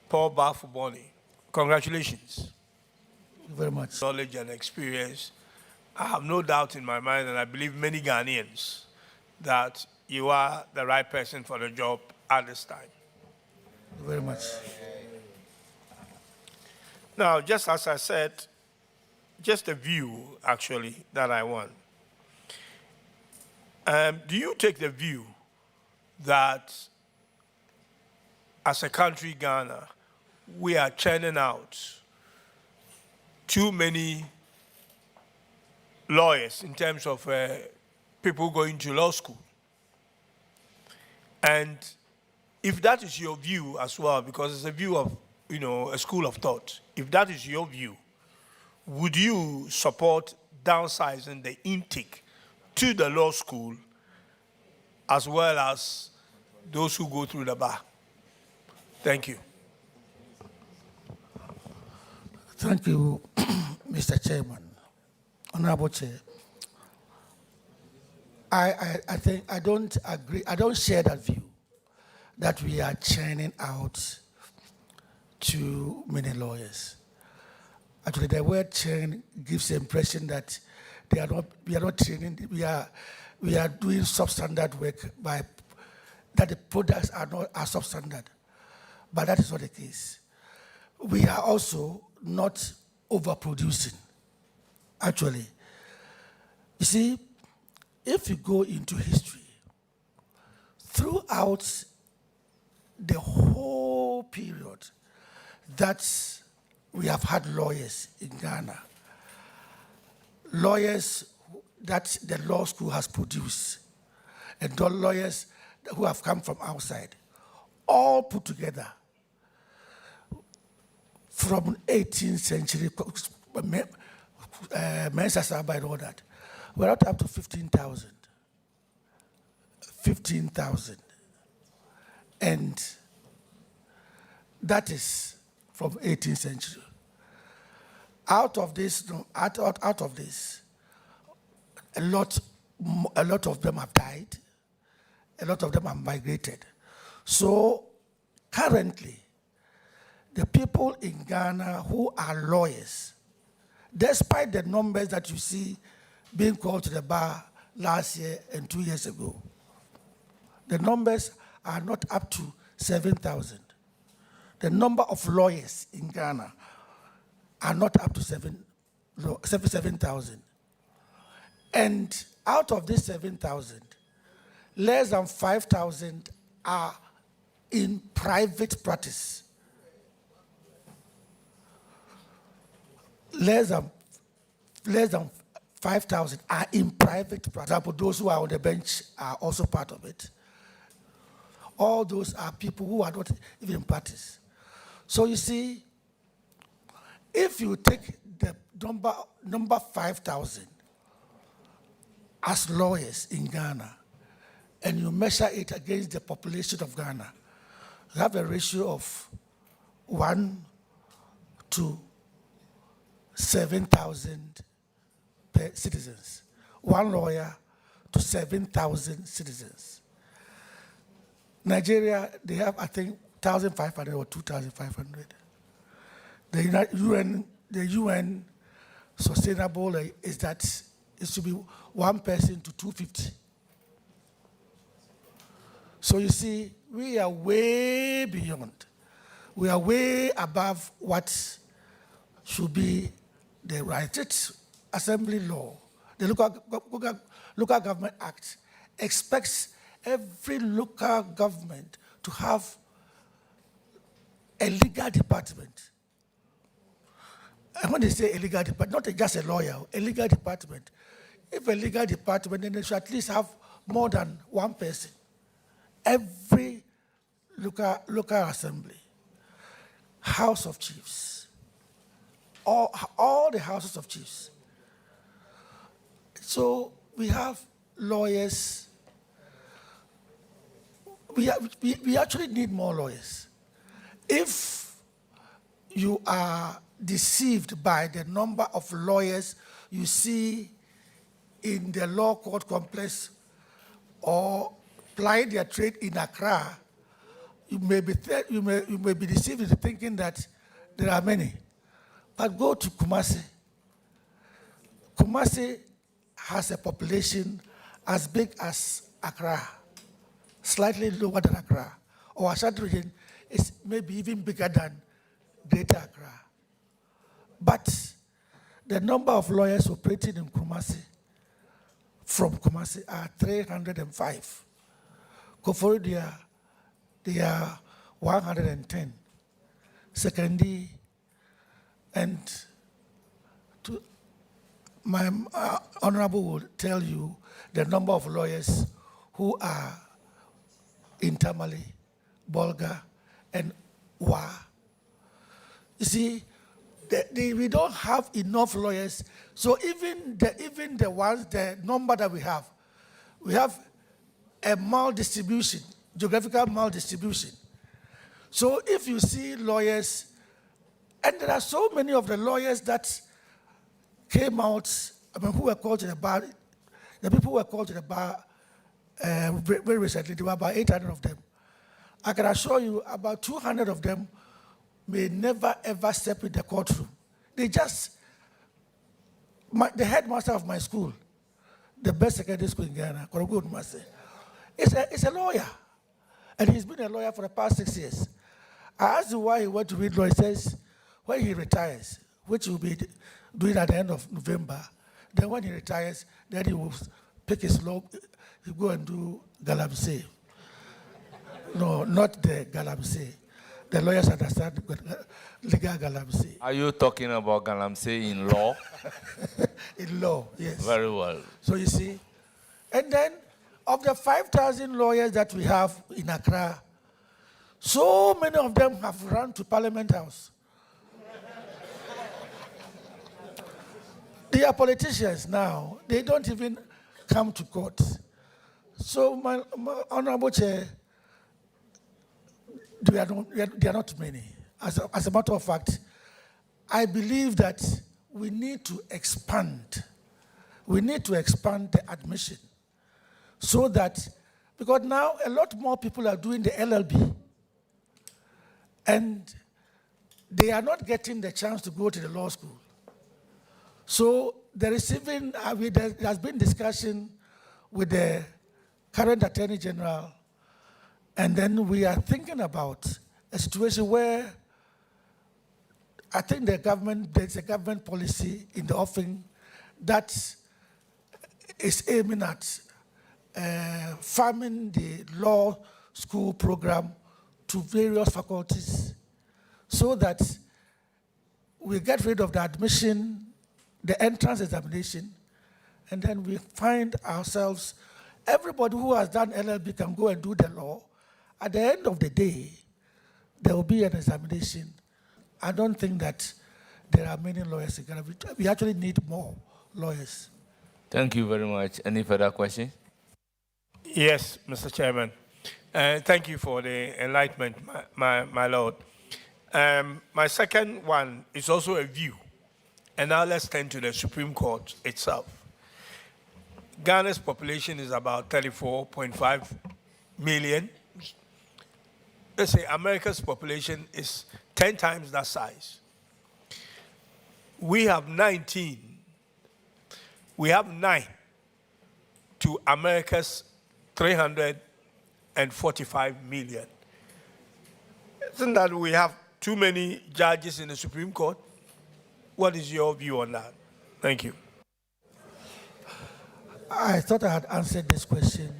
Paul Baffoe-Bonnie, congratulations. Thank you very much. Knowledge and experience. I have no doubt in my mind, and I believe many Ghanaians, that you are the right person for the job at this time. Thank you very much. Now, just as I said, just a view, actually, that I want. Do you take the view that as a country, Ghana, we are churning out too many lawyers in terms of people going to law school? And if that is your view as well, because it's a view of, a school of thought, if that is your view, would you support downsizing the intake to the law school as well as those who go through the bar? Thank you. Thank you, Mr. Chairman. Honorable Chair. I think I don't agree. I don't share that view that we are churning out too many lawyers. Actually, the word churn gives the impression that we are not training. We are doing substandard work that the products are substandard, but that is not the case. We are also not overproducing. Actually, you see, if you go into history, throughout the whole period that we have had lawyers in Ghana, lawyers that the law school has produced, and the lawyers who have come from outside, all put together, from 18th century, Mensa Saba and all that, we're not up to 15,000. 15,000. And that is from 18th century. Out of this, a lot of them have died. A lot of them have migrated. So currently, the people in Ghana who are lawyers, despite the numbers that you see being called to the bar last year and 2 years ago, the numbers are not up to 7,000. The number of lawyers in Ghana are not up to 7,000. And out of this 7,000, less than 5,000 are in private practice. Less than 5,000 are in private practice. For example, those who are on the bench are also part of it. All those are people who are not even in practice. So you see, if you take the number 5,000 as lawyers in Ghana, and you measure it against the population of Ghana, you have a ratio of 1 to 7,000 citizens. 1 lawyer to 7,000 citizens. Nigeria, they have, I think, 1,500 or 2,500. The UN sustainable is that it should be 1 person to 250. So you see, we are way beyond. We are way above what should be the right. Assembly law, the Local Government Act expects every local government to have a legal department. And when they say a legal department, not just a lawyer, a legal department. If a legal department, then they should at least have more than 1 person. Every local assembly, House of Chiefs, all the houses of chiefs. So we have lawyers. We actually need more lawyers. If you are deceived by the number of lawyers you see in the law court complex or plying their trade in Accra, you may be deceived into thinking that there are many. But go to Kumasi. Kumasi has a population as big as Accra, slightly lower than Accra. Or Ashanti region is maybe even bigger than Greater Accra. But the number of lawyers operating in Kumasi, from Kumasi, are 305. Kofori, they are 110. Secondly, and my honorable will tell you the number of lawyers who are in Tamale, Bolga, and Wa. You see, we don't have enough lawyers. So even the ones, the number that we have a maldistribution, geographical maldistribution. So if you see lawyers, and there are so many of the lawyers that came out, who were called to the bar, The people who were called to the bar very recently, there were about 800 of them. I can assure you about 200 of them may never ever step in the courtroom. They just, the headmaster of my school, the best secondary school in Ghana, is a lawyer. And he's been a lawyer for the past 6 years. I asked him why he went to read law. He says, when he retires, which he'll be doing at the end of November, then when he retires, then he will pick his law, he'll go and do galamsey. No, not the galamsey. The lawyers understand legal galamsey. Are you talking about galamsey in law? In law, yes. Very well. So you see, and then of the 5,000 lawyers that we have in Accra, so many of them have run to Parliament House. They are politicians now. They don't even come to court. So, my Honorable Chair, they are not many. As a matter of fact, I believe that we need to expand. We need to expand the admission so that, because now a lot more people are doing the LLB and they are not getting the chance to go to the law school. So there is even, there has been discussion with the current Attorney General, and then we are thinking about a situation where I think there's a government policy in the offing that is aiming at farming the law school program to various faculties so that we get rid of the admission, the entrance examination, and then we find ourselves, everybody who has done LLB can go and do the law. At the end of the day, there will be an examination. I don't think that there are many lawyers in Ghana. We actually need more lawyers. Thank you very much. Any further questions? Yes, Mr. Chairman. Thank you for the enlightenment, my Lord. My second one is also a view. And now let's turn to the Supreme Court itself. Ghana's population is about 34.5 million. Let's say America's population is 10 times that size. We have 19. We have 9 to America's 345 million. Isn't that we have too many judges in the Supreme Court? What is your view on that? Thank you. I thought I had answered this question.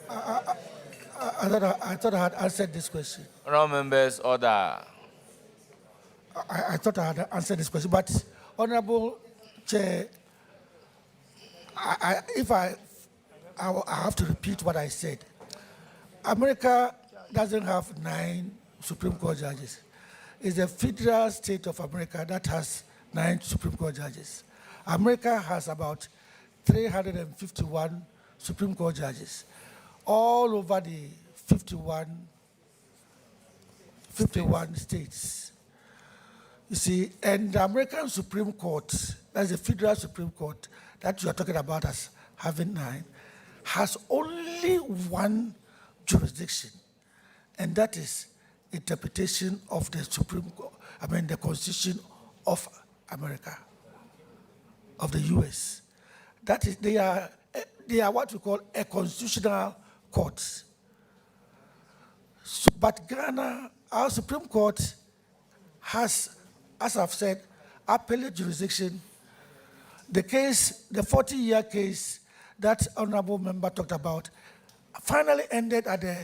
I thought I had answered this question. Honourable members, order. I thought I had answered this question, but Honourable Chair, I have to repeat what I said. America doesn't have 9 Supreme Court judges. It's the federal state of America that has 9 Supreme Court judges. America has about 351 Supreme Court judges all over the 51 states. You see, and the American Supreme Court, that's the federal Supreme Court that you are talking about as having 9, has only one jurisdiction, and that is interpretation of the Supreme Court, the Constitution of America, of the US. That is, they are what we call a constitutional court. So, but Ghana, our Supreme Court has, as I've said, appellate jurisdiction. The case, the 40-year case that honorable member talked about, finally ended at the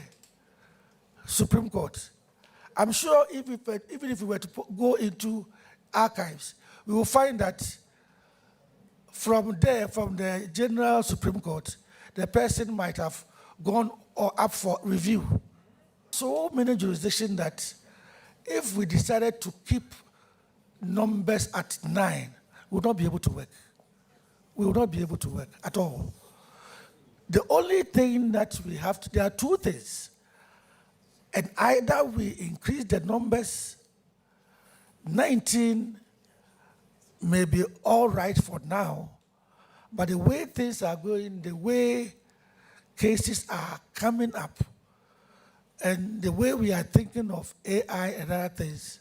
Supreme Court. I'm sure even if we were to go into archives, we will find that from there, from the General Supreme Court, the person might have gone or up for review. So many jurisdictions that if we decided to keep numbers at 9, we would not be able to work. We would not be able to work at all. The only thing that we have to, there are 2 things. And either we increase the numbers, 19 may be all right for now, But the way things are going, the way cases are coming up, and the way we are thinking of AI and other things,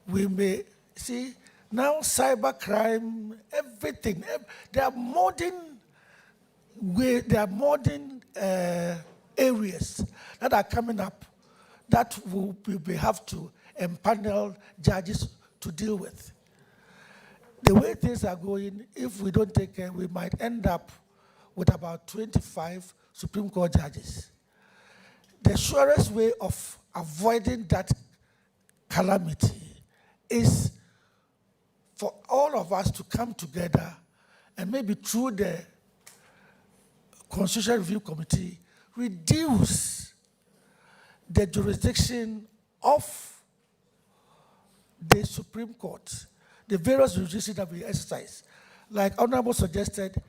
we may see now cybercrime, everything. There are modern areas that are coming up that we have to empanel judges to deal with. The way things are going, if we don't take care, we might end up with about 25 Supreme Court judges. The surest way of avoiding that calamity is for all of us to come together and maybe through the Constitutional Review Committee, reduce the jurisdiction of the Supreme Court, the various jurisdictions that we exercise. Like Honorable suggested,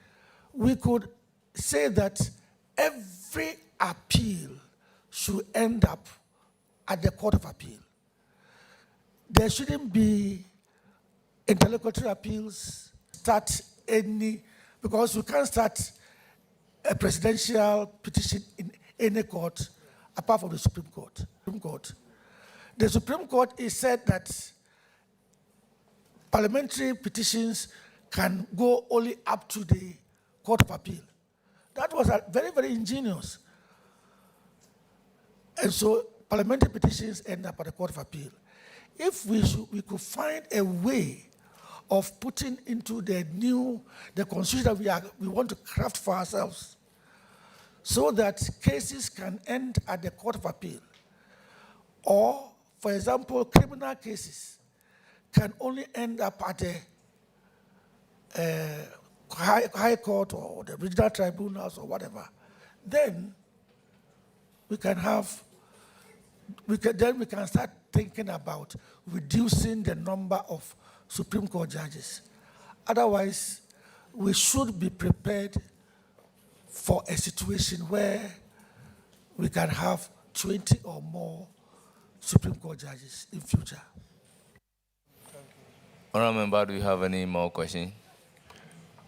we could say that every appeal should end up at the Court of Appeal. There shouldn't be interlocutory appeals, because you can't start a presidential petition in any court apart from the Supreme Court. The Supreme Court is said that parliamentary petitions can go only up to the Court of Appeal. That was very, very ingenious. And so parliamentary petitions end up at the Court of Appeal. If we could find a way of putting into the constitution that we want to craft for ourselves, so that cases can end at the Court of Appeal. Or, for example, criminal cases can only end up at the High Court or the regional tribunals or whatever. Then we can start thinking about reducing the number of Supreme Court judges. Otherwise, we should be prepared for a situation where we can have 20 or more Supreme Court judges in future. Honourable Member, do you have any more questions?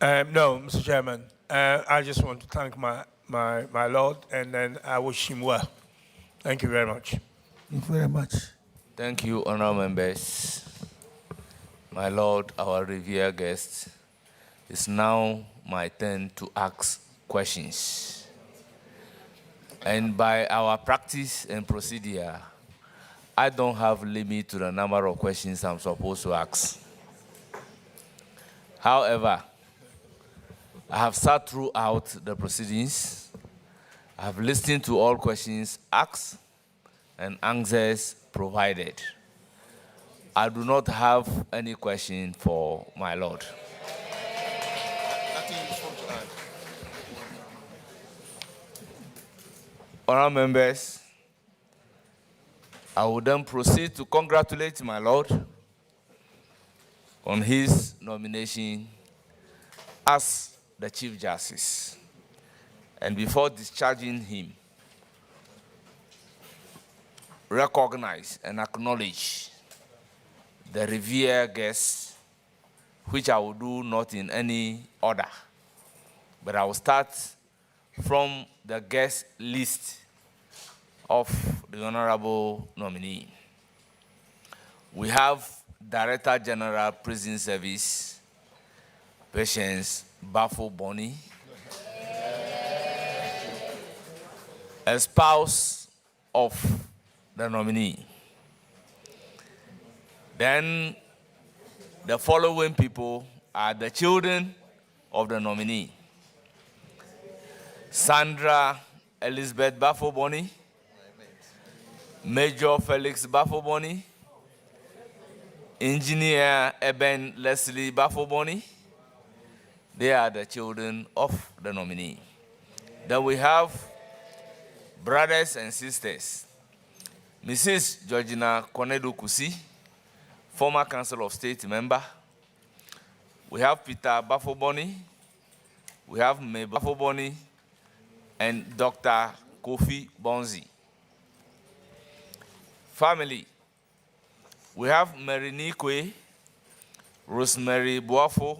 No, Mr. Chairman. I just want to thank my Lord, and then I wish him well. Thank you very much. Thank you very much. Thank you, honourable members. My Lord, our revered guest, it's now my turn to ask questions. And by our practice and procedure, I don't have limit to the number of questions I'm supposed to ask. However, I have sat throughout the proceedings. I have listened to all questions asked and answers provided. I do not have any question for my Lord. Honourable members, I will then proceed to congratulate my Lord on his nomination as the Chief Justice. And before discharging him, recognize and acknowledge the revered guests, which I will do not in any order, but I will start from the guest list of the Honorable Nominee. We have Director General Prison Service, Patience Baffoe-Bonnie, a spouse of the nominee. Then the following people are the children of the nominee: Sandra Elizabeth Baffoe-Bonnie, Major Felix Baffoe-Bonnie, Engineer Eben Leslie Baffoe-Bonnie. They are the children of the nominee. Then we have brothers and sisters: Mrs. Georgina Konedu Kusi, former Council of State member. We have Peter Baffoe-Bonnie. We have May Baffoe-Bonnie and Dr. Kofi Bonzi. Family: we have Mary Nikwe, Rosemary Boafo,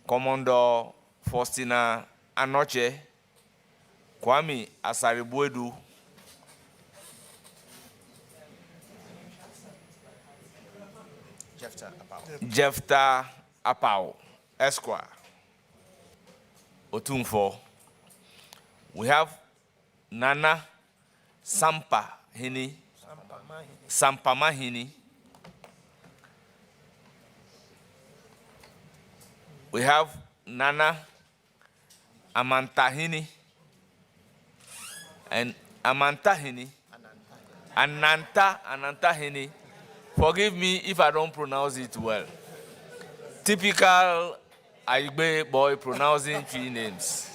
Commodore Faustina Anoche, Kwame Asaribuedu, Jefta Apau, Esquire, Otumfo. We have Nana Sampamahini, we have Nana Amantahini and Anantahini. Forgive me if I don't pronounce it well. Typical Aigbe boy pronouncing three names.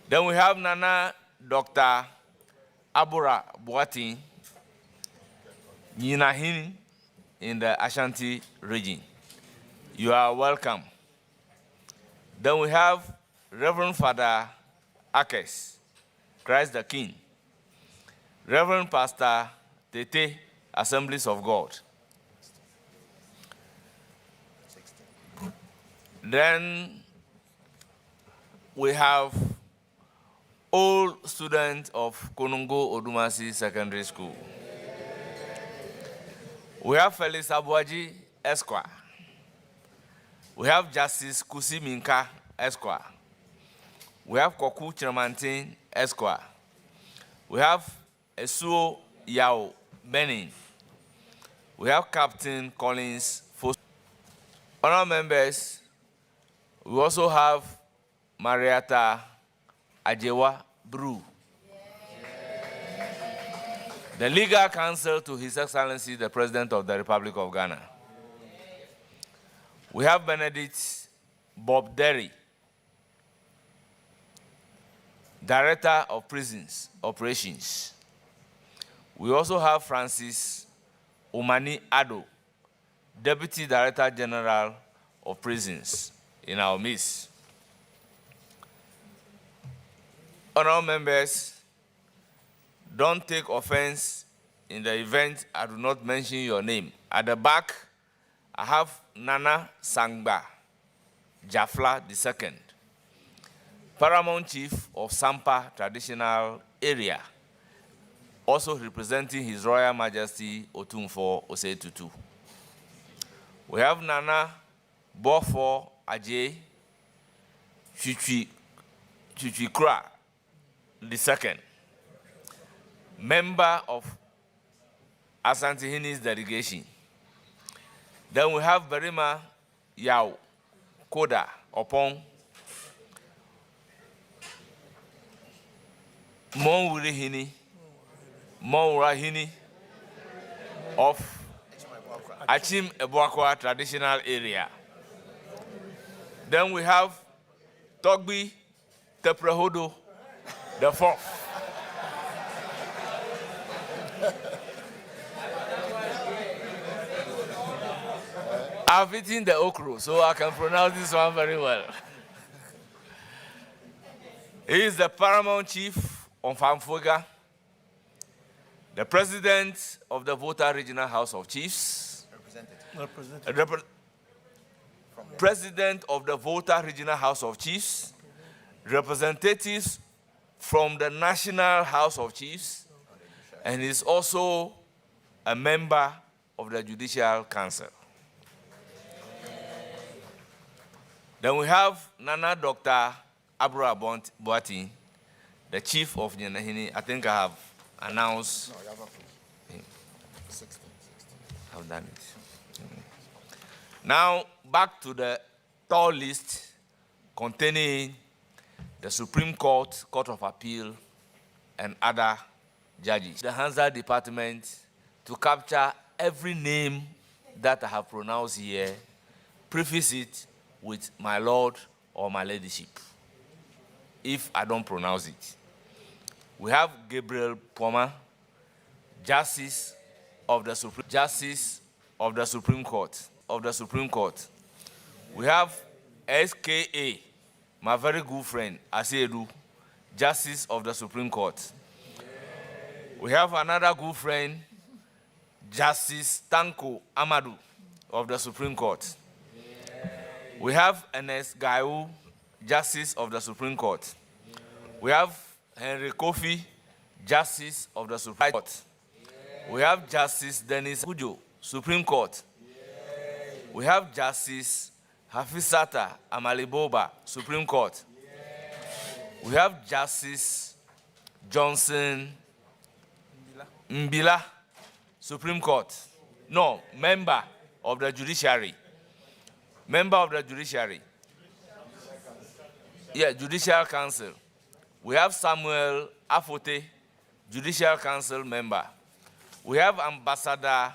Then we have Nana Dr. Abura Boatin, Nyinahini in the Ashanti region. You are welcome. Then we have Reverend Father Akes, Christ the King. Reverend Pastor Tete, Assemblies of God. Then we have old student of Konongo Odumasi Secondary School. We have Felix Abuaji, Esquire. We have Justice Kusi Minka, Esquire. We have Koku Chiramantin, Esquire. We have Esuo Yao Benin. We have Captain Collins Fos. Honourable members, we also have Marietta Ajewa Brew. The legal counsel to His Excellency, the President of the Republic of Ghana. We have Benedict Bob Derry, Director of Prisons Operations. We also have Francis Omani Ado, Deputy Director General of Prisons in our midst. Honourable members, don't take offense in the event I do not mention your name. At the back, I have Nana Sangba Jafla II, Paramount Chief of Sampa Traditional Area, also representing His Royal Majesty Otumfo Osei-Tutu. We have Nana Baffoe Ajay Chichikra II, member of Asantehini's delegation. Then we have Berima Yao Koda Opong, Monwurahini of Achim Ebuakwa Traditional Area. Then we have Togbi Teprehodo the Fourth. I've eaten the okra, so I can pronounce this one very well. He is the Paramount Chief of Famfoga, the President of the Volta Regional House of Chiefs, President of the Volta Regional House of Chiefs, representatives from the National House of Chiefs, and is also a member of the Judicial Council. Then we have Nana Dr. Abra Boatin, the Chief of Nyanahini. I think I have announced. No, you have 16. I've done it. Now, back to the tall list containing the Supreme Court, Court of Appeal, and other judges. The Hansard Department to capture every name that I have pronounced here, preface it with my Lord or my Ladyship, if I don't pronounce it. We have Gabriel Poma, Justice of the Supreme Court. We have SKA, my very good friend, Asiedu, Justice of the Supreme Court. We have another good friend, Justice Tanko Amadou of the Supreme Court. We have Ernest Gaiu, Justice of the Supreme Court. We have Henry Kofi, Justice of the Supreme Court. We have Justice Dennis Kujo, Supreme Court. We have Justice Hafizata Amaliboba, Supreme Court. We have Justice Johnson Mbila, Supreme Court. No, member of the judiciary. Member of the judiciary. Yeah, Judicial Council. We have Samuel Afote, Judicial Council member. We have Ambassador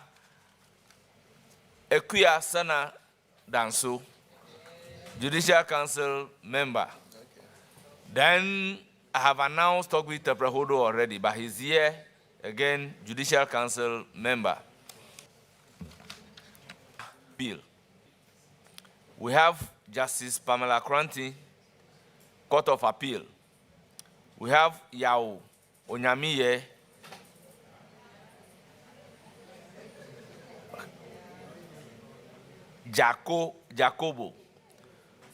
Ekuya Sana Danso, Judicial Council member. Then I have announced Togbi Teprehodo already, but he's here again, Judicial Council member. Bill. We have Justice Pamela Kranti, Court of Appeal. We have Yao Onyamiye, Jacobo,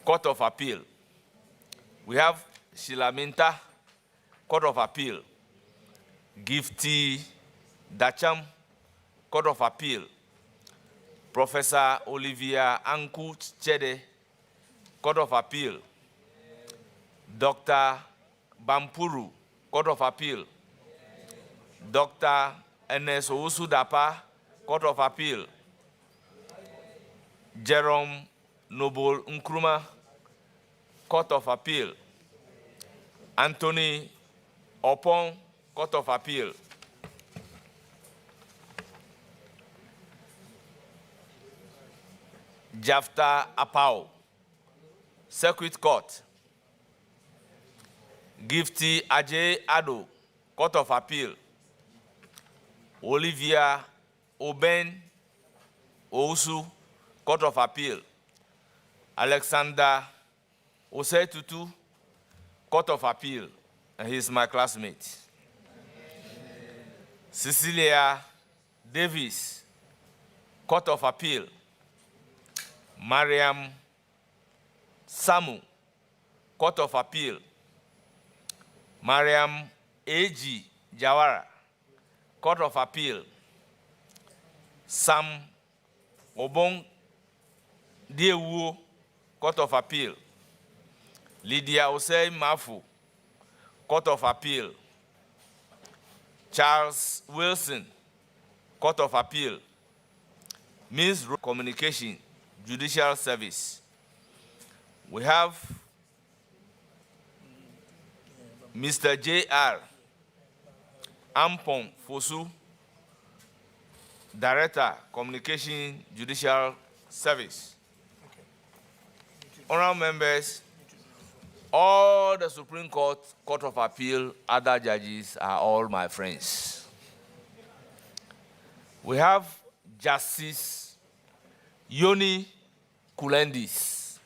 Court of Appeal. We have Shilaminta, Court of Appeal. Gifty Dacham, Court of Appeal. Professor Olivia Anku Chede, Court of Appeal. Dr. Bampuru, Court of Appeal. Dr. Ernest Owusu Dapa, Court of Appeal. Jerome Noble Nkrumah, Court of Appeal. Anthony Opon, Court of Appeal. Jafta Apao, Circuit Court. Gifty Ajay Ado, Court of Appeal. Olivia Oben Ousu, Court of Appeal. Alexander Osetutu, Court of Appeal, and he's my classmate. Cecilia Davis, Court of Appeal. Mariam Samu, Court of Appeal. Mariam A.G. Jawara, Court of Appeal. Sam Obong Diewu, Court of Appeal. Lydia Osei Mafu, Court of Appeal. Charles Wilson, Court of Appeal. Ms. Communication, Judicial Service. We have Mr. J.R. Ampon Fosu, Director, Communication, Judicial Service. Honorable members, all the Supreme Court, Court of Appeal, other judges are all my friends. We have Justice Yoni Kulendis,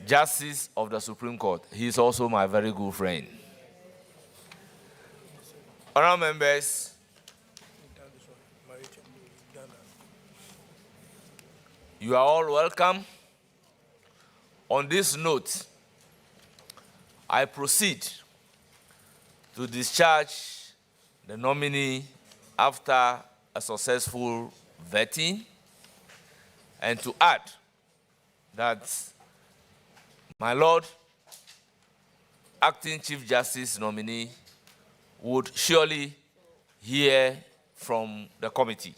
Justice of the Supreme Court. He is also my very good friend. Honorable members, you are all welcome. On this note, I proceed to discharge the nominee after a successful vetting, and to add that my Lord, Acting Chief Justice nominee, would surely hear from the committee.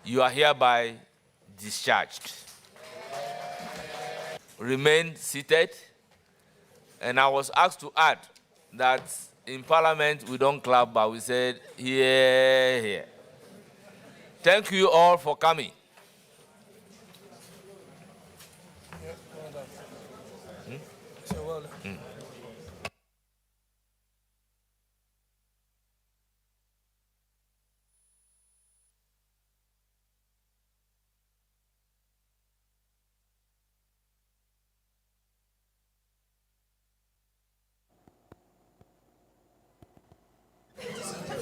You are hereby discharged. Remain seated. And I was asked to add that in Parliament we don't clap, but we said, hear, hear. Thank you all for coming.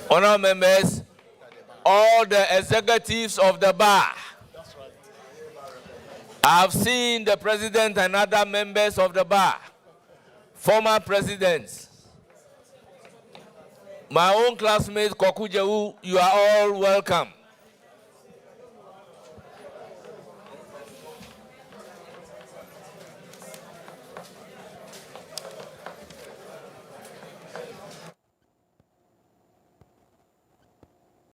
Honourable members, all the executives of the bar, I've seen the president and other members of the bar, former presidents. My own classmate, Kokujewu, you are all welcome.